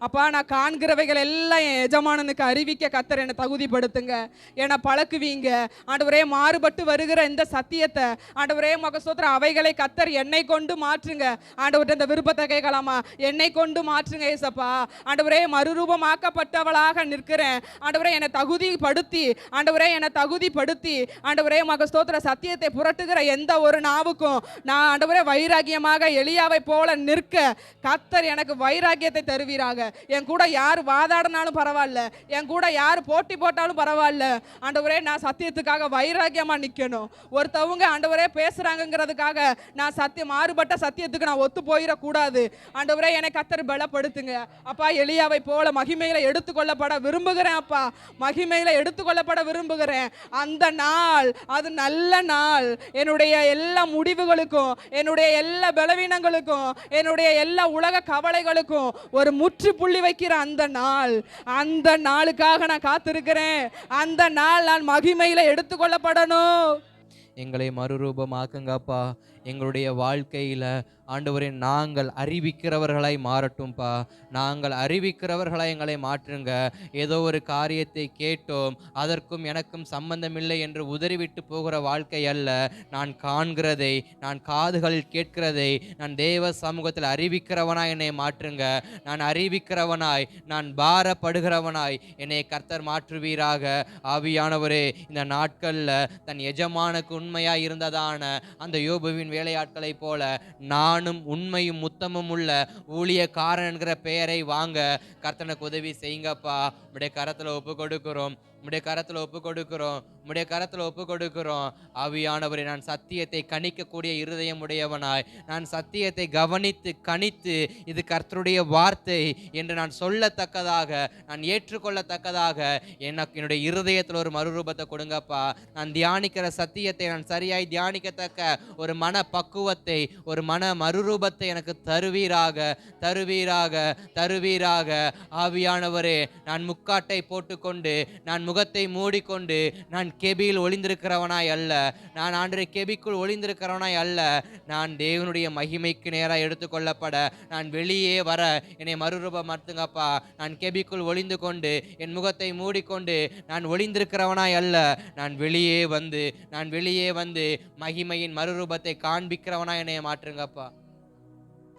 அப்பா, நான் காண்கிறவைகள் எல்லாம் என் எஜமானனுக்கு அறிவிக்க கர்த்தர் என்னை தகுதிப்படுத்துங்க, என்னை பழக்குவீங்க ஆண்டவரே. மாறுபட்டு வருகிற இந்த சத்தியத்தை ஆண்டவரே மகஸ்தோத்திரம், அவைகளை கர்த்தர் என்னை கொண்டு மாற்றுங்க. ஆண்டவர்கிட்ட இந்த விருப்பத்தை கேட்கலாமா? என்னை கொண்டு மாற்றுங்க ஏசப்பா. ஆண்டவரே, மறுரூபமாக்கப்பட்டவளாக நிற்கிறேன் ஆண்டவரே, என்னை தகுதிப்படுத்தி ஆண்டவரே மகஸ்தோத்திர சத்தியத்தை புரட்டுகிற எந்த ஒரு நாவுக்கும் நான் ஆண்டவரே வைராகியமாக எலியாவை போல நிற்க கர்த்தர் எனக்கு வைராகியத்தை தருவீராக. என் கூட யார் வாதாடினாலும் பரவாயில்ல, என் கூட யார் போட்டி போட்டாலும் பரவாயில்ல ஆண்டவரே, நான் சத்தியத்துக்காக வைராகியமாக நிற்கணும். ஒருத்தவங்க ஆண்டவரே பேசுகிறாங்கங்கிறதுக்காக நான் மாறுபட்ட சத்தியத்துக்கு நான் ஒத்து போயிடக்கூடாது. ஆண்டவரே, என்னை கர்த்தர் பலப்படுத்துங்க. பயன்படுத்துங்க அப்பா. எலியாவை போல மகிமையில எடுத்துக்கொள்ளப்பட விரும்புகிறேன் அப்பா. மகிமையில எடுத்துக்கொள்ளப்பட விரும்புகிறேன். அந்த நாள் அது நல்ல நாள். என்னுடைய எல்லா முடிவுகளுக்கும், என்னுடைய எல்லா பலவீனங்களுக்கும், என்னுடைய எல்லா உலக கவலைகளுக்கும் ஒரு முற்றுப்புள்ளி வைக்கிற அந்த நாள். அந்த நாளுக்காக நான் காத்திருக்கிறேன். அந்த நாள் நான் மகிமையில எடுத்துக்கொள்ளப்படணும். எங்களை மறுரூபமாக்குங்கப்பா. எங்களுடைய வாழ்க்கையில ஆண்டவரே நாங்கள் அறிவிக்கிறவர்களாய் மாறட்டும்பா. நாங்கள் அறிவிக்கிறவர்களாய் எங்களை மாற்றுங்க. ஏதோ ஒரு காரியத்தை கேட்டோம், அதற்கும் எனக்கும் சம்பந்தமில்லை என்று உதறிவிட்டு போகிற வாழ்க்கை அல்ல. நான் காண்கிறதை, நான் காதுகளில் கேட்கிறதை நான் தேவ சமூகத்தில் அறிவிக்கிறவனாய் என்னை மாற்றுங்க. நான் அறிவிக்கிறவனாய், நான் பாரப்படுகிறவனாய் என்னை கர்த்தர் மாற்றுவீராக. ஆவியானவரே, இந்த நாட்கள்ல தன் எஜமானுக்கு உண்மையாய் இருந்ததான அந்த யோபுவின் வேலையாட்களை போல நானும் உண்மையும் முத்தமும் உள்ள ஊழியக்காரன் என்கிற பெயரை வாங்க கர்த்தனுக்கு உதவி செய்யுங்கப்பா. உடைய கரத்துல ஒப்பு கொடுக்கிறோம், உடைய கரத்துல ஒப்பு கொடுக்கிறோம், உடைய கரத்துல ஒப்பு கொடுக்கிறோம். ஆவியானவரை, நான் சத்தியத்தை கணிக்கக்கூடிய இருதயம் உடையவனாய், நான் சத்தியத்தை கவனித்து கணித்து இது கர்த்தருடைய வார்த்தை என்று நான் சொல்லத்தக்கதாக, நான் ஏற்றுக்கொள்ளத்தக்கதாக எனக்கு என்னுடைய இருதயத்தில் ஒரு மறுரூபத்தை கொடுங்கப்பா. நான் தியானிக்கிற சத்தியத்தை நான் சரியாய் தியானிக்கத்தக்க ஒரு மன பக்குவத்தை, ஒரு மன மறுரூபத்தை எனக்கு தருவீராக, தருவீராக, தருவீராக. ஆவியானவரே, நான் முக்காட்டை போட்டுக்கொண்டு, நான் முகத்தை மூடிக்கொண்டு, நான் கெபியில் ஒளிந்திருக்கிறவனாய் அல்ல, நான் ஆண்டவரே கெபிக்குள் ஒளிந்திருக்கிறவனாய் அல்ல, நான் தேவனுடைய மகிமைக்கு நேராக எடுத்துக்கொள்ளப்பட நான் வெளியே வர என்னை மறுரூபமாக்குங்கப்பா. நான் கெபிக்குள் ஒளிந்து கொண்டு, என் முகத்தை மூடிக்கொண்டு நான் ஒளிந்திருக்கிறவனாய் அல்ல, நான் வெளியே வந்து, நான் வெளியே வந்து மகிமையின் மறுரூபத்தை காண்பிக்கிறவனாய் என்னை மாற்றுங்கப்பா.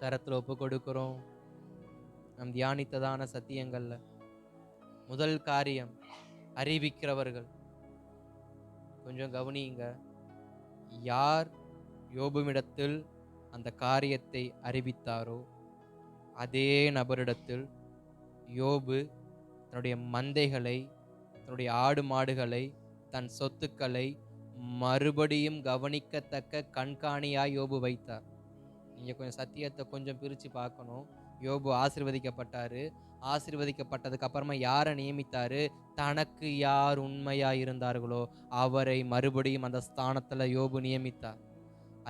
கரத்தில் ஒப்பு கொடுக்கிறோம். நாம் தியானித்ததான சத்தியங்கள்ல முதல் காரியம் அறிவிக்கிறவர்கள். கொஞ்சம் கவனியுங்க. யார் யோபுவிடத்தில் அந்த காரியத்தை அறிவித்தாரோ அதே நபரிடத்தில் யோபு தன்னுடைய மந்தைகளை, தன்னுடைய ஆடு மாடுகளை, தன் சொத்துக்களை மறுபடியும் கவனிக்கத்தக்க கண்காணியாய் யோபு வைத்தார். நீங்க கொஞ்சம் சத்தியத்தை கொஞ்சம் பிரித்து பார்க்கணும். யோபு ஆசீர்வதிக்கப்பட்டாரு. ஆசீர்வதிக்கப்பட்டதுக்கு அப்புறமா யாரை நியமித்தாரு? தனக்கு யார் உண்மையா இருந்தார்களோ அவரை மறுபடியும் அந்த ஸ்தானத்துல யோபு நியமித்தார்.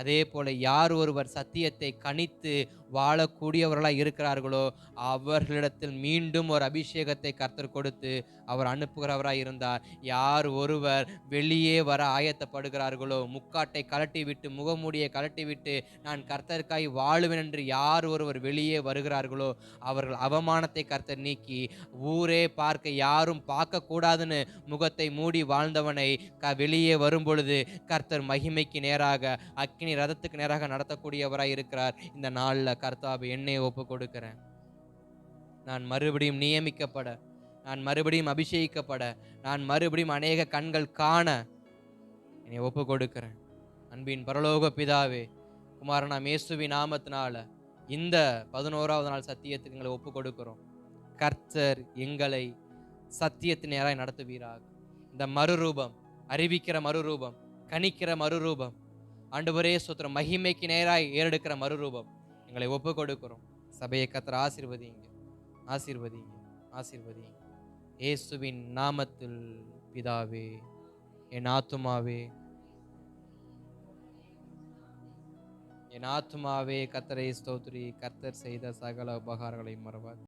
அதே போல யார் ஒருவர் சத்தியத்தை கணித்து வாழக்கூடியவர்களாக இருக்கிறார்களோ அவர்களிடத்தில் மீண்டும் ஒரு அபிஷேகத்தை கர்த்தர் கொடுத்து அவர் அனுப்புகிறவராய் இருந்தார். யார் ஒருவர் வெளியே வர ஆயத்தப்படுகிறார்களோ, முக்காட்டை கலட்டி விட்டு, முகமூடியை கலட்டி விட்டு நான் கர்த்தருக்காய் வாழுவேன் என்று யார் ஒருவர் வெளியே வருகிறார்களோ அவர்கள் அவமானத்தை கர்த்தர் நீக்கி, ஊரே பார்க்க யாரும் பார்க்க கூடாதுன்னு முகத்தை மூடி வாழ்ந்தவனை வெளியே வரும் பொழுது கர்த்தர் மகிமைக்கு நேராக, அக்கினி ரதத்துக்கு நேராக நடத்தக்கூடியவராய் இருக்கிறார். இந்த நாளில் கர்த்தாவே, என்னை ஒப்பு கொடுக்கிறேன். நான் மறுபடியும் நியமிக்கப்பட, நான் மறுபடியும் அபிஷேகிக்கப்பட, நான் மறுபடியும் அநேக கண்கள் காண என்னை ஒப்பு கொடுக்கிறேன். அன்பின் பரலோக பிதாவே, குமாரனாம் இயேசுவின் நாமத்தினால இந்த 11வது நாள் சத்தியத்துக்கு எங்களை ஒப்பு கொடுக்கிறோம். கர்த்தர் எங்களை சத்தியத்தின் நேராய் நடத்துவீராக. இந்த மறுரூபம், அறிவிக்கிற மறுரூபம், கணிக்கிற மறுரூபம், ஆண்டவரே ஸ்தோத்திரம், மகிமைக்கு நேராய் ஏறெடுக்கிற மறுரூபம் எங்களை ஒப்பு கொடுக்கிறோம். சபையை கர்த்தர் ஆசீர்வதிங்க, ஆசீர்வதிங்க, ஆசீர்வதிங்க. இயேசுவின் நாமத்தில் பிதாவே. என் ஆத்துமாவே, என் ஆத்துமாவே கர்த்தரை ஸ்தோத்திரி, கர்த்தர் செய்த சகல உபகாரங்களை மறவாது.